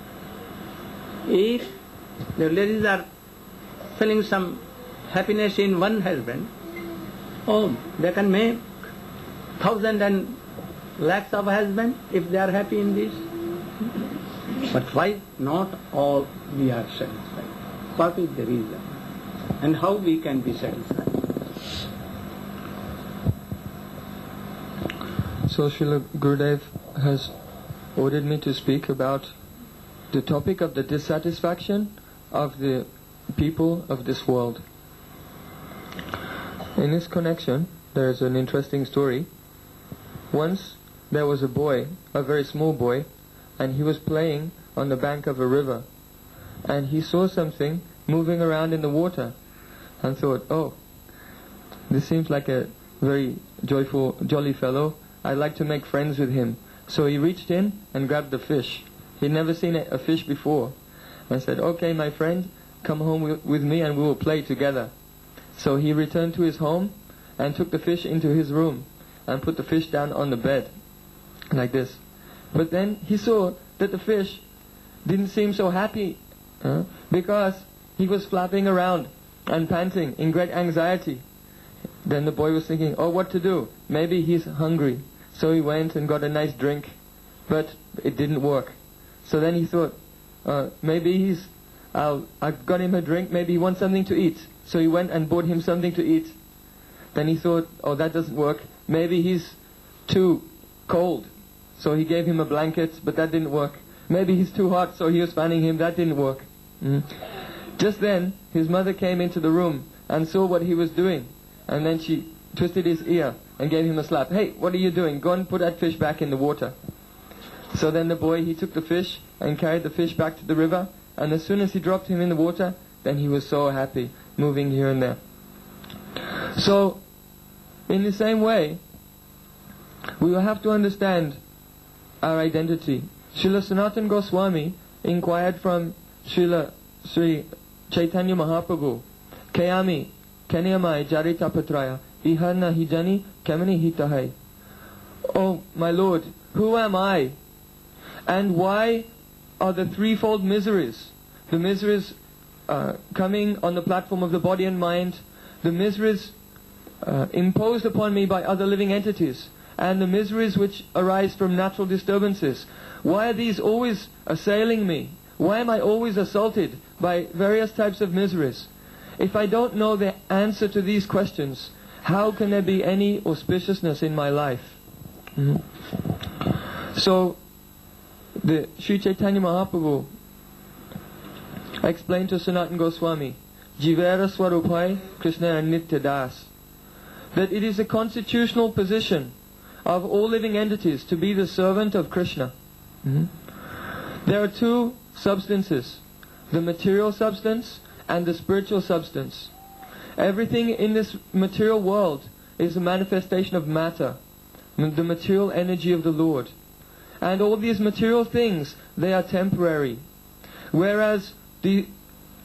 If the ladies are feeling some happiness in one husband, oh, they can make thousands and lakhs of husbands if they are happy in this. But why not all we are satisfied? What is the reason? And how we can be satisfied? So Srila Gurudev has ordered me to speak about the topic of the dissatisfaction of the people of this world. In this connection, there is an interesting story. Once there was a boy, a very small boy, and he was playing on the bank of a river, and he saw something moving around in the water and thought, oh, this seems like a very joyful, jolly fellow. I'd like to make friends with him. So he reached in and grabbed the fish. He'd never seen a fish before, and said, okay, my friend, come home with me and we will play together. So he returned to his home and took the fish into his room and put the fish down on the bed, like this. But then he saw that the fish didn't seem so happy because he was flapping around and panting in great anxiety. Then the boy was thinking, oh, what to do? Maybe he's hungry. So he went and got a nice drink, but it didn't work. So then he thought, maybe I've got him a drink, maybe he wants something to eat. So he went and bought him something to eat. Then he thought, oh, that doesn't work. Maybe he's too cold. So he gave him a blanket, but that didn't work. Maybe he's too hot, so he was fanning him. That didn't work. Just then, his mother came into the room and saw what he was doing. And then she twisted his ear and gave him a slap. Hey, what are you doing? Go and put that fish back in the water. So then the boy, he took the fish and carried the fish back to the river. And as soon as he dropped him in the water, then he was so happy, moving here and there. So, in the same way, we will have to understand our identity. Srila Sanatana Goswami inquired from Sri Chaitanya Mahaprabhu, Kayami, Kenyamai Jaritapatraya, Iharna Hijani, Kemani Hitahai. Oh, my Lord, who am I? And why are the threefold miseries? The miseries coming on the platform of the body and mind, the miseries imposed upon me by other living entities, and the miseries which arise from natural disturbances. Why are these always assailing me? Why am I always assaulted by various types of miseries? If I don't know the answer to these questions, how can there be any auspiciousness in my life? So, the Sri Chaitanya Mahaprabhu explained to Sanatana Goswami, Jivera Swarupai Krishna Nitya Das, that it is a constitutional position of all living entities to be the servant of Krishna. There are two substances, the material substance and the spiritual substance. Everything in this material world is a manifestation of matter, the material energy of the Lord. And all these material things, they are temporary. Whereas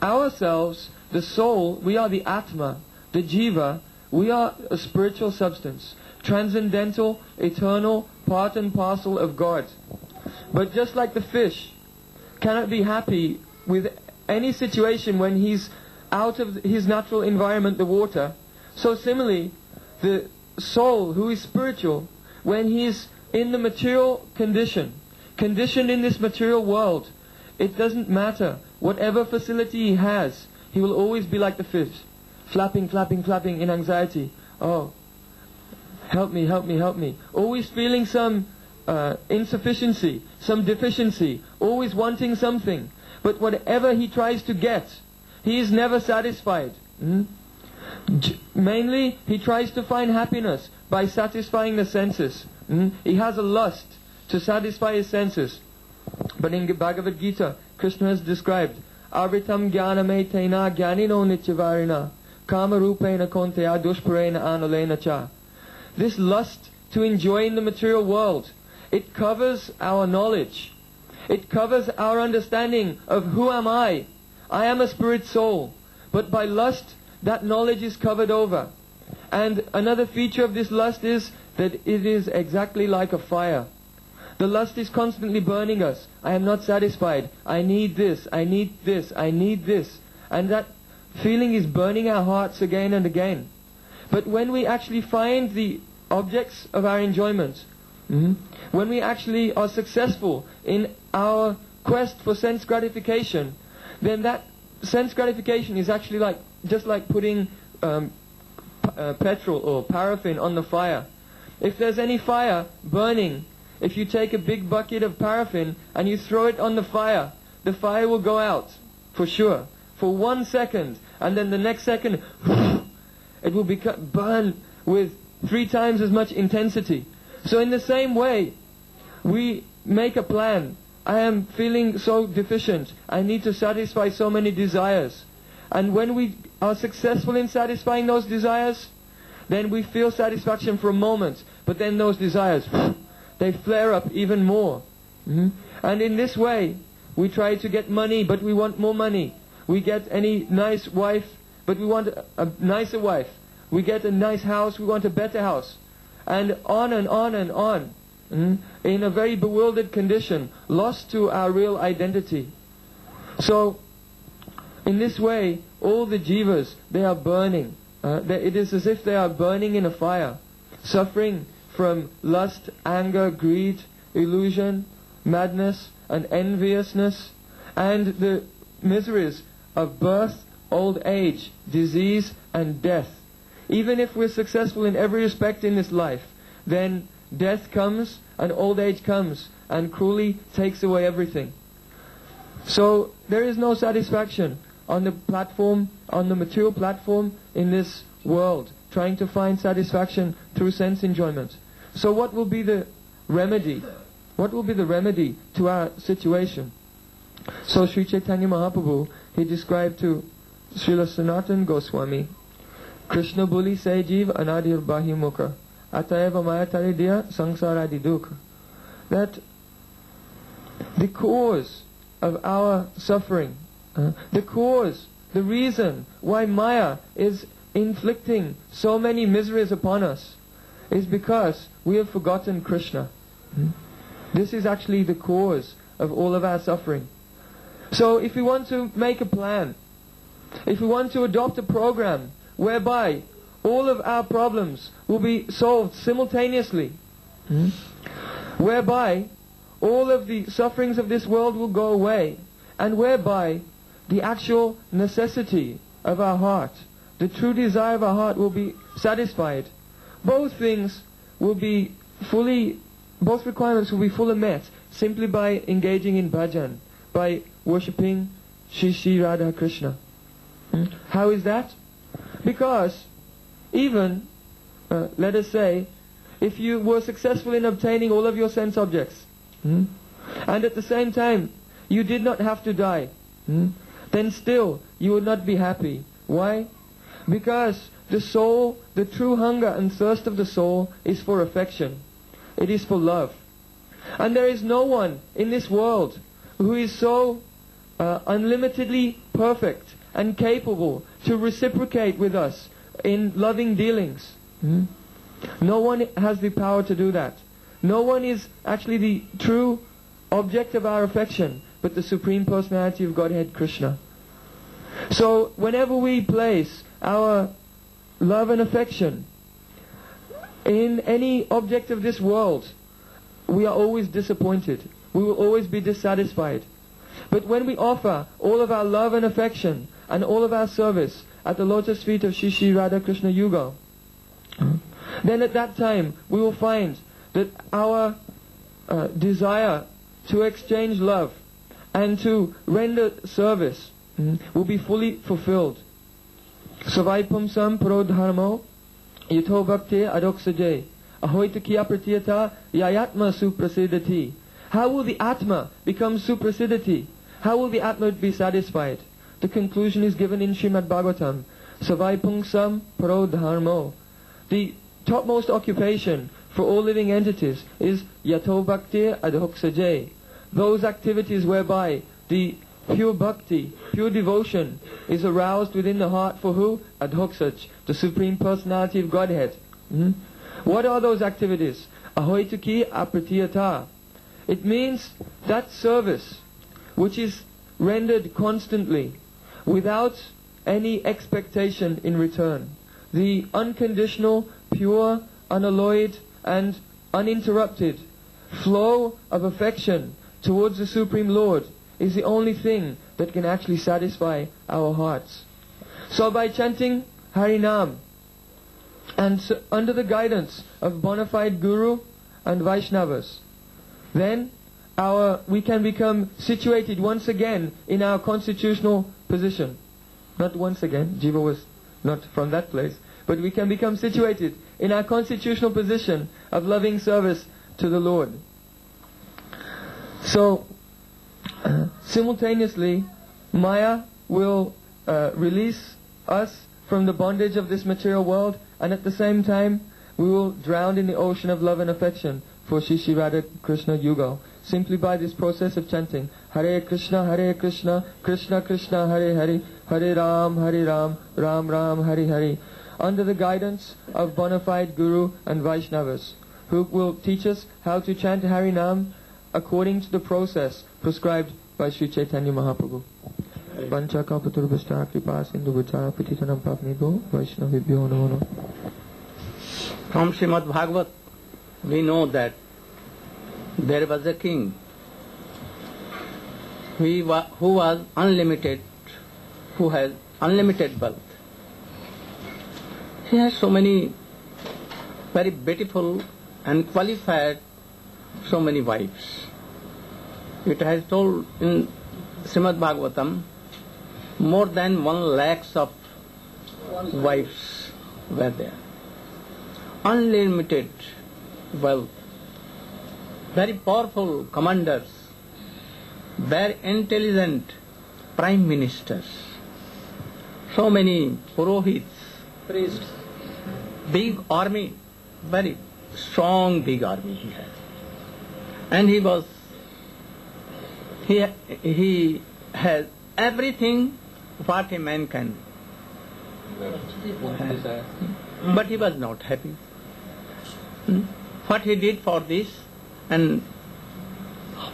ourselves, the soul, we are the Atma, the Jiva, we are a spiritual substance, transcendental, eternal, part and parcel of God. But just like the fish cannot be happy with any situation when he's out of his natural environment, the water, so similarly, the soul who is spiritual, when he's in the material conditioned in this material world, it doesn't matter. Whatever facility he has, he will always be like the fish, flapping, flapping, flapping in anxiety. Oh, help me, help me, help me. Always feeling some insufficiency, some deficiency, always wanting something. But whatever he tries to get, he is never satisfied. Mainly, he tries to find happiness by satisfying the senses. He has a lust to satisfy his senses. But in Bhagavad Gita, Krishna has described, Avritam jnaname tena jnanino nityavarina kama rupena konteya dushparena anulena cha. This lust to enjoy in the material world, it covers our knowledge. It covers our understanding of who am I. I am a spirit soul. But by lust, that knowledge is covered over. And another feature of this lust is that it is exactly like a fire. The lust is constantly burning us. I am not satisfied. I need this. I need this. I need this. And that feeling is burning our hearts again and again. But when we actually find the objects of our enjoyment, when we actually are successful in our quest for sense gratification, then that sense gratification is actually just like putting petrol or paraffin on the fire. If there's any fire burning, if you take a big bucket of paraffin and you throw it on the fire will go out, for sure, for 1 second, and then the next second, it will burn with 3 times as much intensity. So in the same way, we make a plan. I am feeling so deficient. I need to satisfy so many desires. And when we are successful in satisfying those desires, then we feel satisfaction for a moment. But then those desires, they flare up even more. And in this way, we try to get money, but we want more money. We get any nice wife, but we want a nicer wife. We get a nice house, we want a better house. And on and on and on. In a very bewildered condition, lost to our real identity. So, in this way, all the jivas, they are burning. It is as if they are burning in a fire, suffering from lust, anger, greed, illusion, madness, and enviousness, and the miseries of birth, old age, disease, and death. Even if we're successful in every respect in this life, then death comes and old age comes and cruelly takes away everything. So there is no satisfaction on the platform, on the material platform in this world, trying to find satisfaction through sense enjoyment. So what will be the remedy? What will be the remedy to our situation? So Sri Chaitanya Mahaprabhu, he described to Srila Sanatana Goswami, Krishna Buli se jeev anadir bahi mukha atayava mayatari diya sangsaradi dukha. That the cause of our suffering, the reason why Maya is inflicting so many miseries upon us is because we have forgotten Krishna. This is actually the cause of all of our suffering. So if we want to make a plan, if we want to adopt a program whereby all of our problems will be solved simultaneously, whereby all of the sufferings of this world will go away, and whereby the actual necessity of our heart, the true desire of our heart will be satisfied, both things will be both requirements will be fully met simply by engaging in bhajan, by worshipping Shri Radha Krishna. How is that? Because even, let us say, if you were successful in obtaining all of your sense objects, and at the same time you did not have to die, then still you would not be happy. Why? Because the soul, the true hunger and thirst of the soul is for affection. It is for love. And there is no one in this world who is so unlimitedly perfect and capable to reciprocate with us in loving dealings. No one has the power to do that. No one is actually the true object of our affection but the Supreme Personality of Godhead, Krishna. So whenever we place our love and affection in any object of this world, we are always disappointed. We will always be dissatisfied. But when we offer all of our love and affection and all of our service at the lotus feet of Shri Radha Krishna Yuga, then at that time we will find that our desire to exchange love and to render service will be fully fulfilled. Savaipam sam prodharmo yatho bhakti adoksaje ahoita kiya pratiyata yayatma suprasidati. How will the Atma become suprasidati? How will the Atma be satisfied? The conclusion is given in Srimad Bhagavatam. Savaipam sam prodharmo. The topmost occupation for all living entities is yatho bhakti adoksaje. those activities whereby the pure bhakti, pure devotion is aroused within the heart for who? Adhoksach, the Supreme Personality of Godhead. What are those activities? Ahoituki apratiyata. It means that service which is rendered constantly without any expectation in return. The unconditional, pure, unalloyed and uninterrupted flow of affection towards the Supreme Lord is the only thing that can actually satisfy our hearts. So by chanting Harinam and under the guidance of bona fide Guru and Vaishnavas, then we can become situated once again in our constitutional position. Not once again, Jiva was not from that place, but we can become situated in our constitutional position of loving service to the Lord. So, simultaneously, Maya will release us from the bondage of this material world, and at the same time, we will drown in the ocean of love and affection for Shri Shri Radha Krishna Yugal, simply by this process of chanting Hare Krishna, Krishna Krishna, Hare Hare, Hare Ram, Ram Ram, Hare Hare, under the guidance of bona fide Guru and Vaishnavas, who will teach us how to chant Harinam according to the process prescribed by Sri Chaitanya Mahaprabhu. Pancha Kalpaturvashta Kripa Sindhu Vachara Patitanam Pavnibho Vaishnavibhyo Namo Namo. From Srimad Bhagavat, we know that there was a king who was unlimited, who has unlimited wealth. He has so many very beautiful and qualified, so many wives. It has told in Srimad Bhagavatam, more than 1 lakh of wives were there. Unlimited wealth, very powerful commanders, very intelligent prime ministers, so many purohits, priests, big army, very strong big army he had. And he has everything what a man can have. But he was not happy. What he did for this and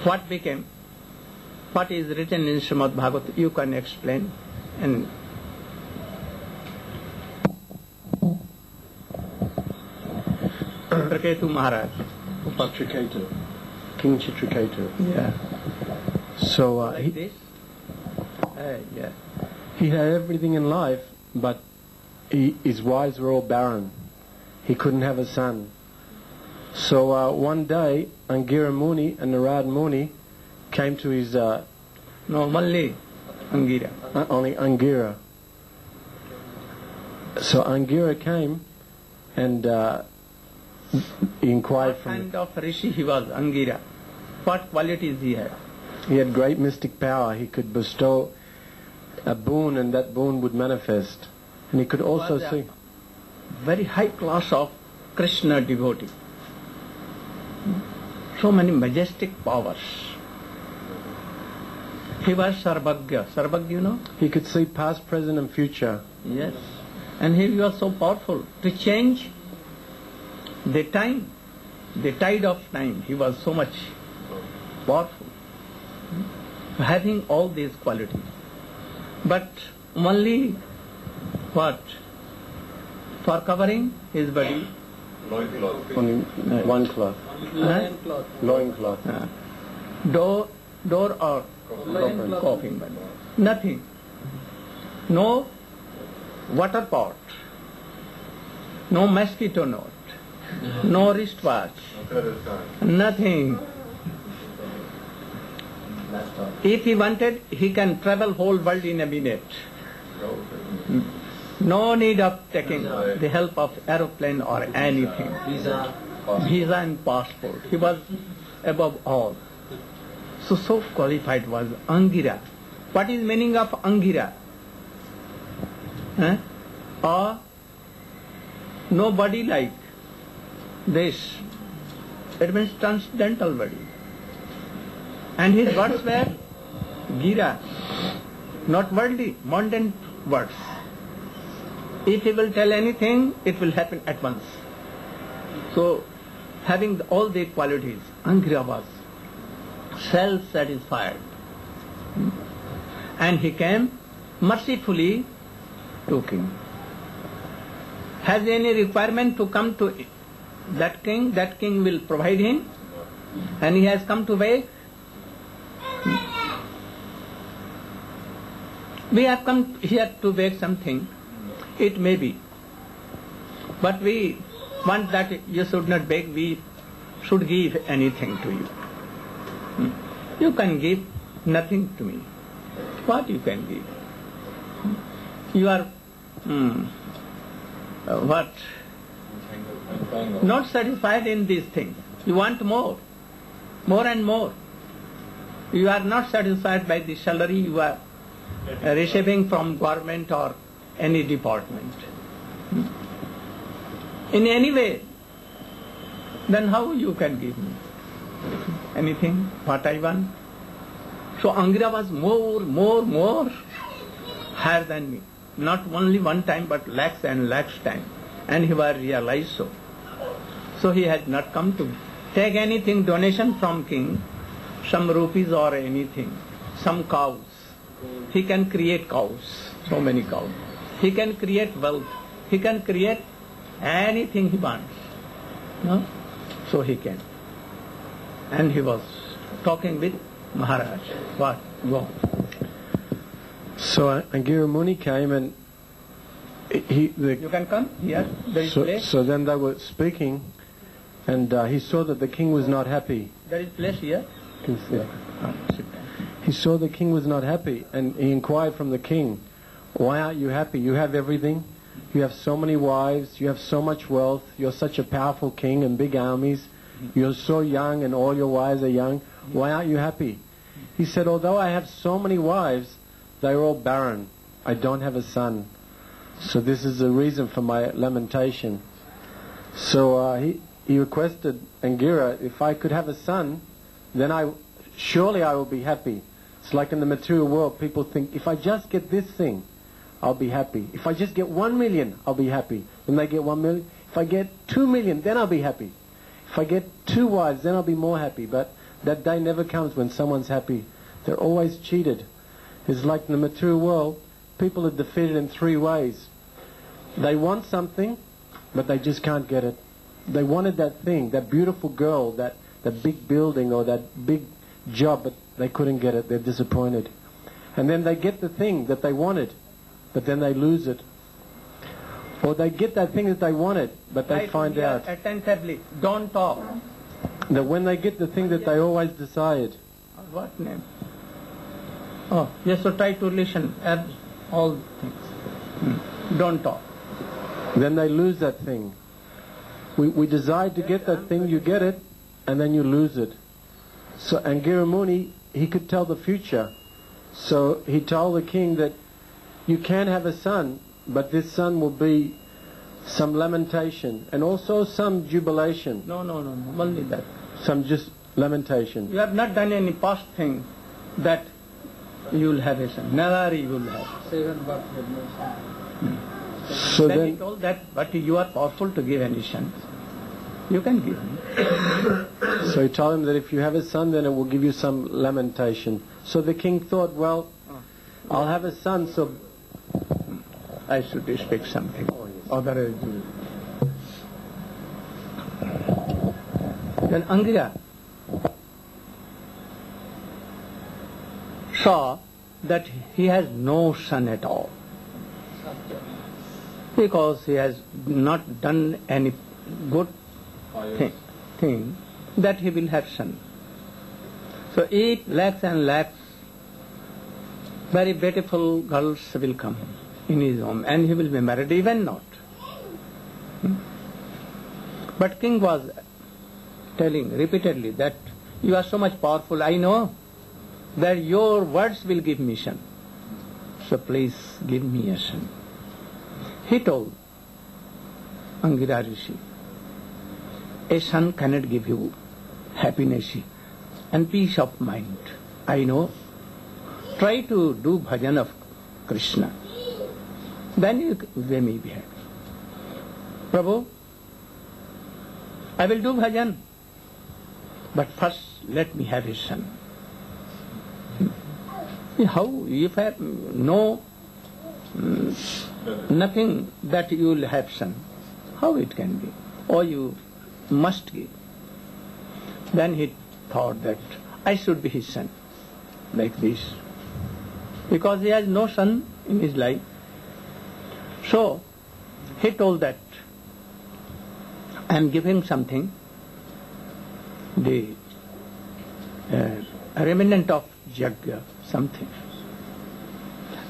what is written in Srimad Bhagavatam, you can explain. And Chitraketu Maharaj. Chitraketu. King Chitraketu. Yeah. So like this? Yeah. He had everything in life, but his wives were all barren. He couldn't have a son. So one day, Angira Muni and Narad Muni came to his... No, only Angira. Only Angira. So Angira came and he inquired from... What kind of rishi he was, Angira? What qualities he had? He had great mystic power. He could bestow a boon and that boon would manifest. And he could also see... Very high class of Krishna devotee. So many majestic powers. He was Sarvagya. Sarvagya, you know? He could see past, present and future. Yes. And he was so powerful to change the time, the tide of time. He was so much powerful, having all these qualities. But only what? For covering his body? Loincloth. Only one cloth. Loincloth. Loincloth. Door or coffin body. Nothing. No water pot. No mosquito net. No wristwatch. Nothing. If he wanted, he can travel whole world in a minute. No need of taking the help of aeroplane or anything. Visa and passport. He was above all. So qualified was Angira. What is meaning of Angira? Or nobody like this. It means transcendental body. And his words were Gira, not worldly, mundane words. If he will tell anything, it will happen at once. So, having all the qualities, Angira was self-satisfied. And he came mercifully to king. Has any requirement to come to that king will provide him. And he has come to beg. We have come here to beg something. It may be. But we want that you should not beg, we should give anything to you. You can give nothing to me. What you can give? You are not satisfied in these things. You want more and more. You are not satisfied by the salary you are receiving from government or any department. In any way, then how you can give me anything, what I want? So Angira was more higher than me. Not only one time, but lakhs and lakhs time. And he was realized so. So he had not come to take anything, donation from king, some rupees or anything, some cows. He can create cows, so many cows. He can create wealth. He can create anything he wants. No? So he can. And he was talking with Maharaj. What? Go. So Angira Muni came and you can come here. There is place. So then they were speaking, and he saw that the king was not happy. There is place here. You can sit. He saw the king was not happy, and he inquired from the king, "Why aren't you happy? You have everything. You have so many wives. You have so much wealth. You're such a powerful king and big armies. You're so young, and all your wives are young. Why aren't you happy?" He said, "Although I have so many wives, they're all barren. I don't have a son. So this is the reason for my lamentation." So he requested Angira, "If I could have a son, then surely I will be happy." It's like in the material world, people think, if I just get this thing, I'll be happy. If I just get 1 million, I'll be happy. When they get 1 million, if I get 2 million, then I'll be happy. If I get 2 wives, then I'll be more happy. But that day never comes when someone's happy. They're always cheated. It's like in the material world, people are defeated in 3 ways. They want something, but they just can't get it. They wanted that thing, that beautiful girl, that big building or that big job, but they couldn't get it. They're disappointed. And then they get the thing that they wanted, but then they lose it. Or they get that thing that they wanted, but they find out attentively, don't talk. That when they get the thing that they always desired. What name? Oh, yes, so try to listen at all things. Don't talk. Then they lose that thing. We desire to get that thing, you get it, and then you lose it. So Angira Muni, he could tell the future. So he told the king that you can have a son, but this son will be some lamentation and also some jubilation. No, only that. Some just lamentation. You have not done any past thing that you will have a son. Never you will have. So then he told that, but you are powerful to give any son. You can give him. So he told him that if you have a son, then it will give you some lamentation. So the king thought, well, I'll have a son, so I should expect something. Otherwise, then Angira saw that he has no son at all, because he has not done any good thing that he will have son. So 8 lakhs and lakhs very beautiful girls will come in his home, and he will be married, even not. But king was telling repeatedly that you are so much powerful, I know that your words will give me son. So please give me a son. He told Angira Rishi, a son cannot give you happiness. and peace of mind. I know. Try to do bhajan of Krishna. Then they may be happy. Prabhu, I will do bhajan, but first let me have his son. How? If I have nothing that you will have son, how it can be? Or you must give. Then he thought that I should be his son, like this. Because he has no son in his life. So, he told that I am giving something, the remnant of yajna, something,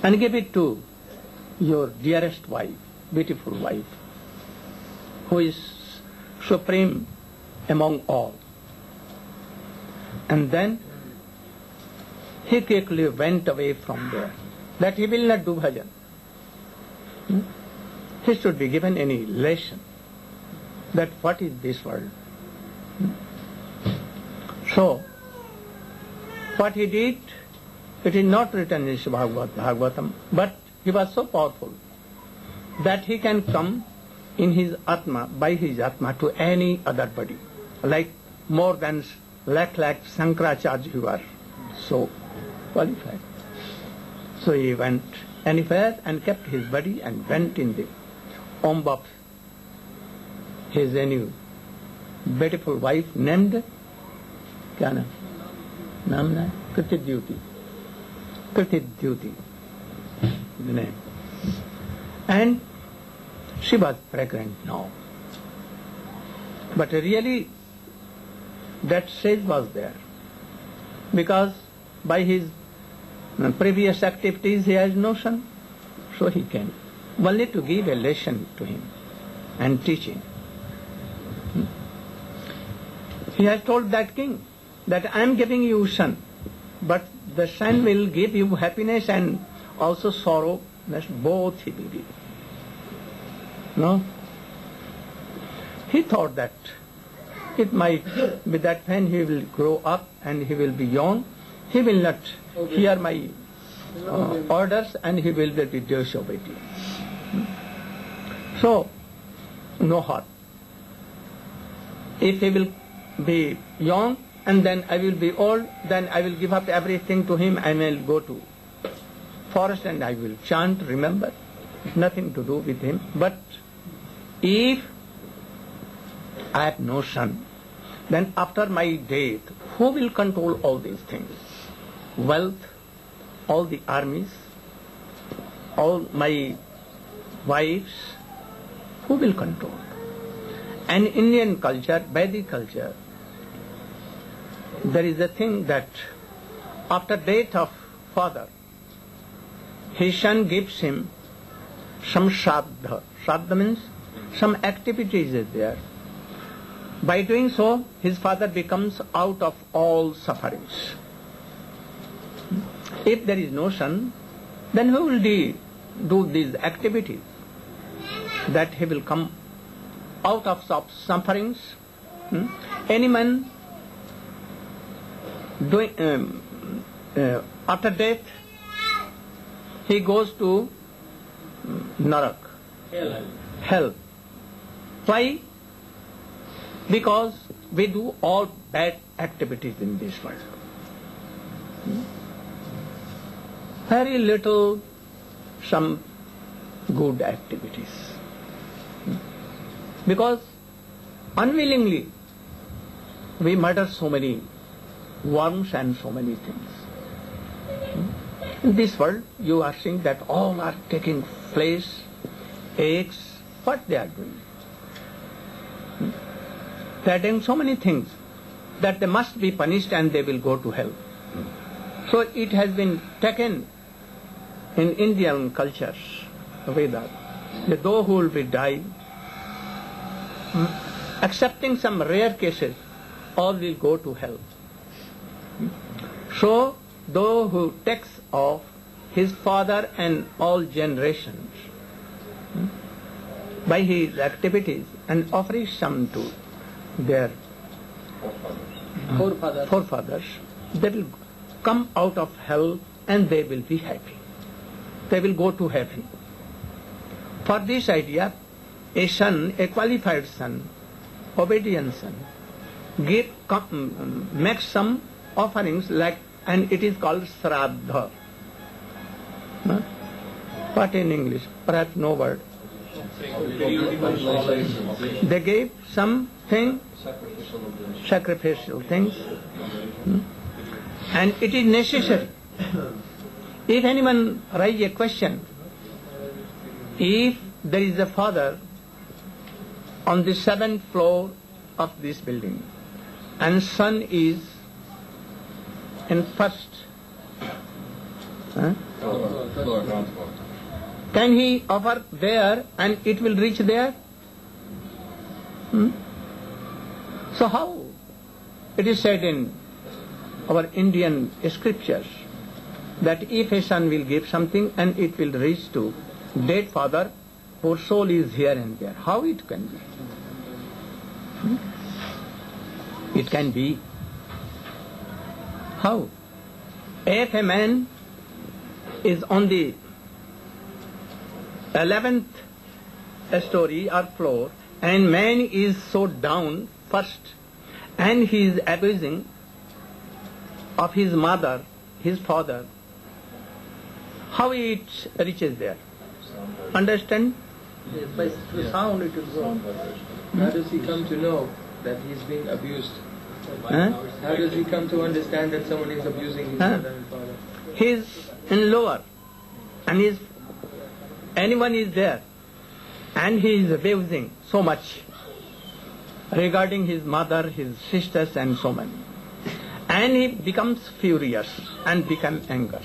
and give it to your dearest wife, beautiful wife, who is supreme among all. And then he quickly went away from there, that he will not do bhajan. He should be given any lesson that what is this world. So, what he did, it is not written in Bhagavatam, but he was so powerful that he can come in his Atma, by his Atma, to any other body. Like more than lakh Shankaracharya who are so qualified. So he went anywhere and kept his body and went in the womb of his any beautiful wife named Kya naam? Kritidyuti, the name. And she was pregnant now. But really that stage was there, because by his previous activities he has no son, so he came only to give a lesson to him and teach him. He has told that king that I am giving you son, but the son will give you happiness and also sorrow, that's both he will give. No? He thought that it might be that when he will grow up and he will be young, he will not hear my orders and he will be disobedient. So, no harm. If he will be young and then I will be old, then I will give up everything to him and I will go to forest and I will chant, remember, nothing to do with him. But if I have no son, then after my death, who will control all these things? Wealth, all the armies, all my wives, who will control? And Indian culture, Vedic culture, there is a thing that after death of father, his son gives him some shraddha. Shraddha means some activities is there. By doing so, his father becomes out of all sufferings. If there is no son, then who will do these activities? That he will come out of sufferings. Any man doing after death, he goes to Narak, hell. Why? Because we do all bad activities in this world. Very little some good activities. Because unwillingly we murder so many worms and so many things. In this world you are seeing that all are taking flesh, eggs, what they are doing? They are doing so many things that they must be punished and they will go to hell. So it has been taken in Indian cultures, Vedas, that those who will be dying, excepting some rare cases, all will go to hell. So those who takes off his father and all generations by his activities and offering some to their forefathers, they will come out of hell and they will be happy. They will go to heaven. For this idea, a son, a qualified son, obedient son, makes some offerings like, and it is called Sraddha. Huh? What in English? Perhaps no word. They gave something, sacrificial things, and it is necessary. If anyone raise a question, if there is a father on the 7th floor of this building and son is in first, can he offer there and it will reach there? So how? It is said in our Indian scriptures that if a son will give something and it will reach to dead father, whose soul is here and there. How it can be? It can be. How? If a man is on the 11th story or floor and man is so down first and he is abusing of his mother, his father, how it reaches there? Understand? Yes, by through sound it will go. How does he come to know that he is being abused? How does he come to understand that someone is abusing his mother and father? He is in lower and anyone is there and he is abusing so much regarding his mother, his sisters and so many. And he becomes furious and becomes angry.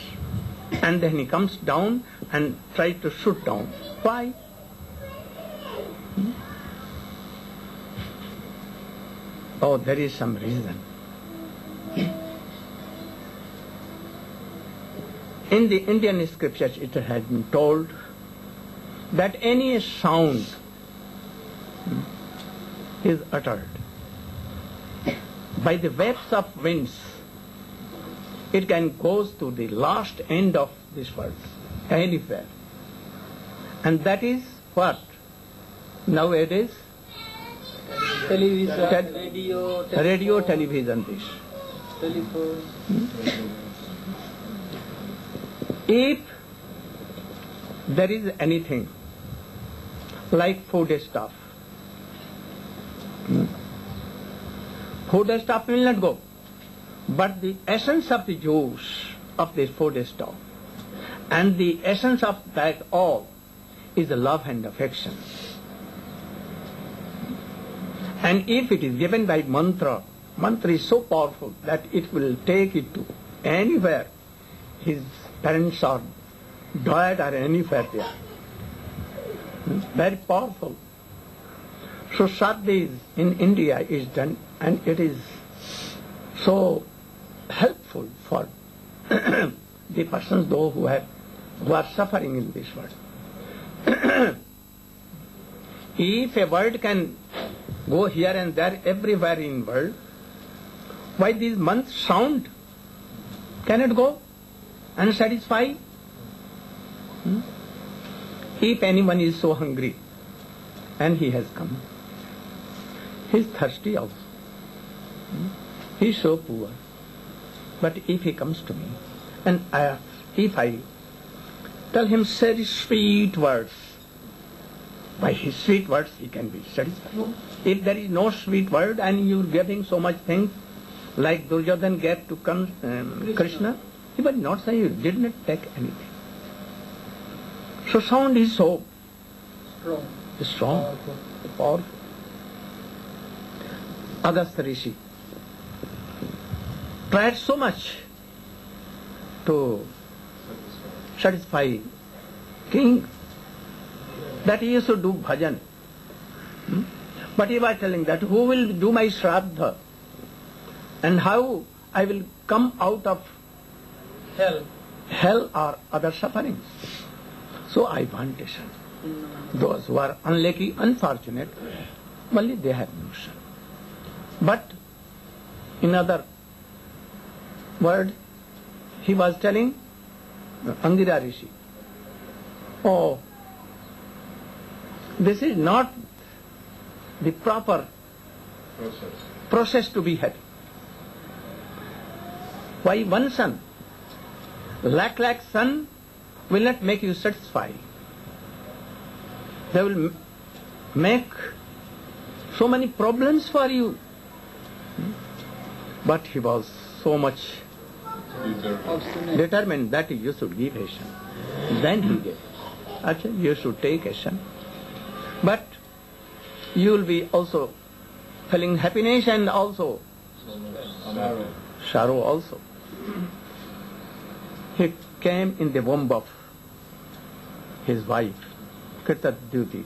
And then he comes down and tries to shoot down. Why? Oh, there is some reason. In the Indian scriptures it has been told that any sound is uttered by the waves of winds, it can go to the last end of this world, anywhere. And that is what? Nowadays? Television, radio, television, this. telephone. If there is anything like food stuff, food stuff will not go. But the essence of the juice of this food stuff and the essence of that all is the love and affection. And if it is given by mantra, mantra is so powerful that it will take it to anywhere. His parents are died or anywhere there. Very powerful. So Sadhya in India is done and it is so helpful for the persons though who are suffering in this world. If a word can go here and there everywhere in world, why these months sound cannot go and satisfy? If anyone is so hungry and he has come, he is thirsty also. He is so poor. But if he comes to me and if I tell him very sweet words, by his sweet words he can be satisfied. If there is no sweet word and you are getting so much things like Duryodhan gave to Krishna, he will not say you did not take anything. So sound is so strong, powerful. Agastya Rishi tried so much to satisfy king that he used to do bhajan. But he was telling that who will do my shraddha and how I will come out of hell or other sufferings. So I want a son. Those who are unlucky, unfortunate, only they have no son. But In other word, he was telling Angira Rishi, oh, this is not the proper process to be happy. Why one son? Lakh son will not make you satisfied. They will make so many problems for you. But he was so much determined that you should give action. Then he gave. Actually, you should take action. But you will be also feeling happiness and also sorrow also. He came in the womb of his wife, Kirtadyuti.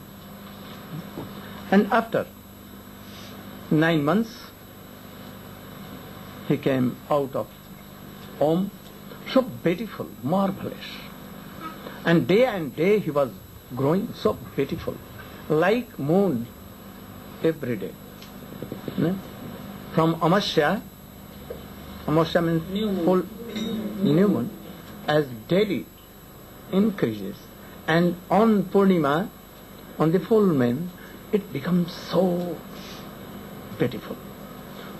And after 9 months, he came out of home, so beautiful, marvelous. And day he was growing so beautiful, like moon every day. From Amasya means full new moon, as daily increases. And on Purnima, on the full moon, it becomes so beautiful.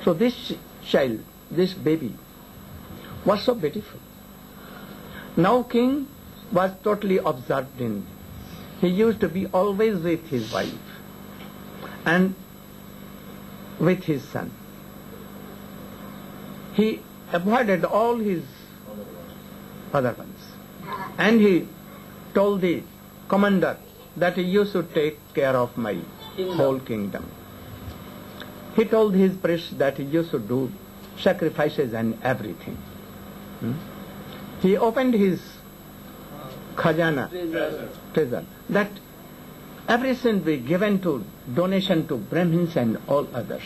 So this child, this baby, was so beautiful. Now king was totally absorbed in. He used to be always with his wife and with his son. He avoided all his other ones. And he told the commander that you should take care of my whole kingdom. He told his priest that you should do sacrifices and everything. He opened his khajana, treasure, that everything be given to donation to Brahmins and all others.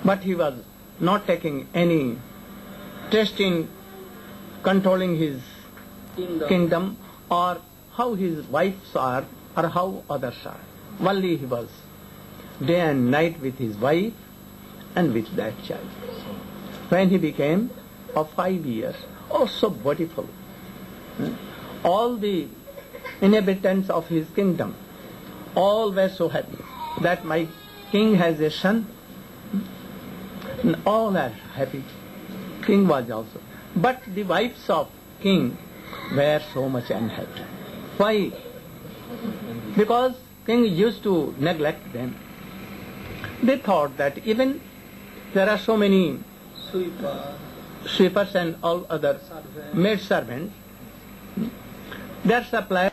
But he was not taking any interest in controlling his kingdom or how his wives are or how others are. Only he was day and night with his wife and with that child. When he became of 5 years, oh so beautiful. All the inhabitants of his kingdom, all were so happy that my king has a son. All are happy. King was also. But the wives of king were so much unhappy. Why? Because king used to neglect them. They thought that even there are so many sweepers and all other maid servants, their supply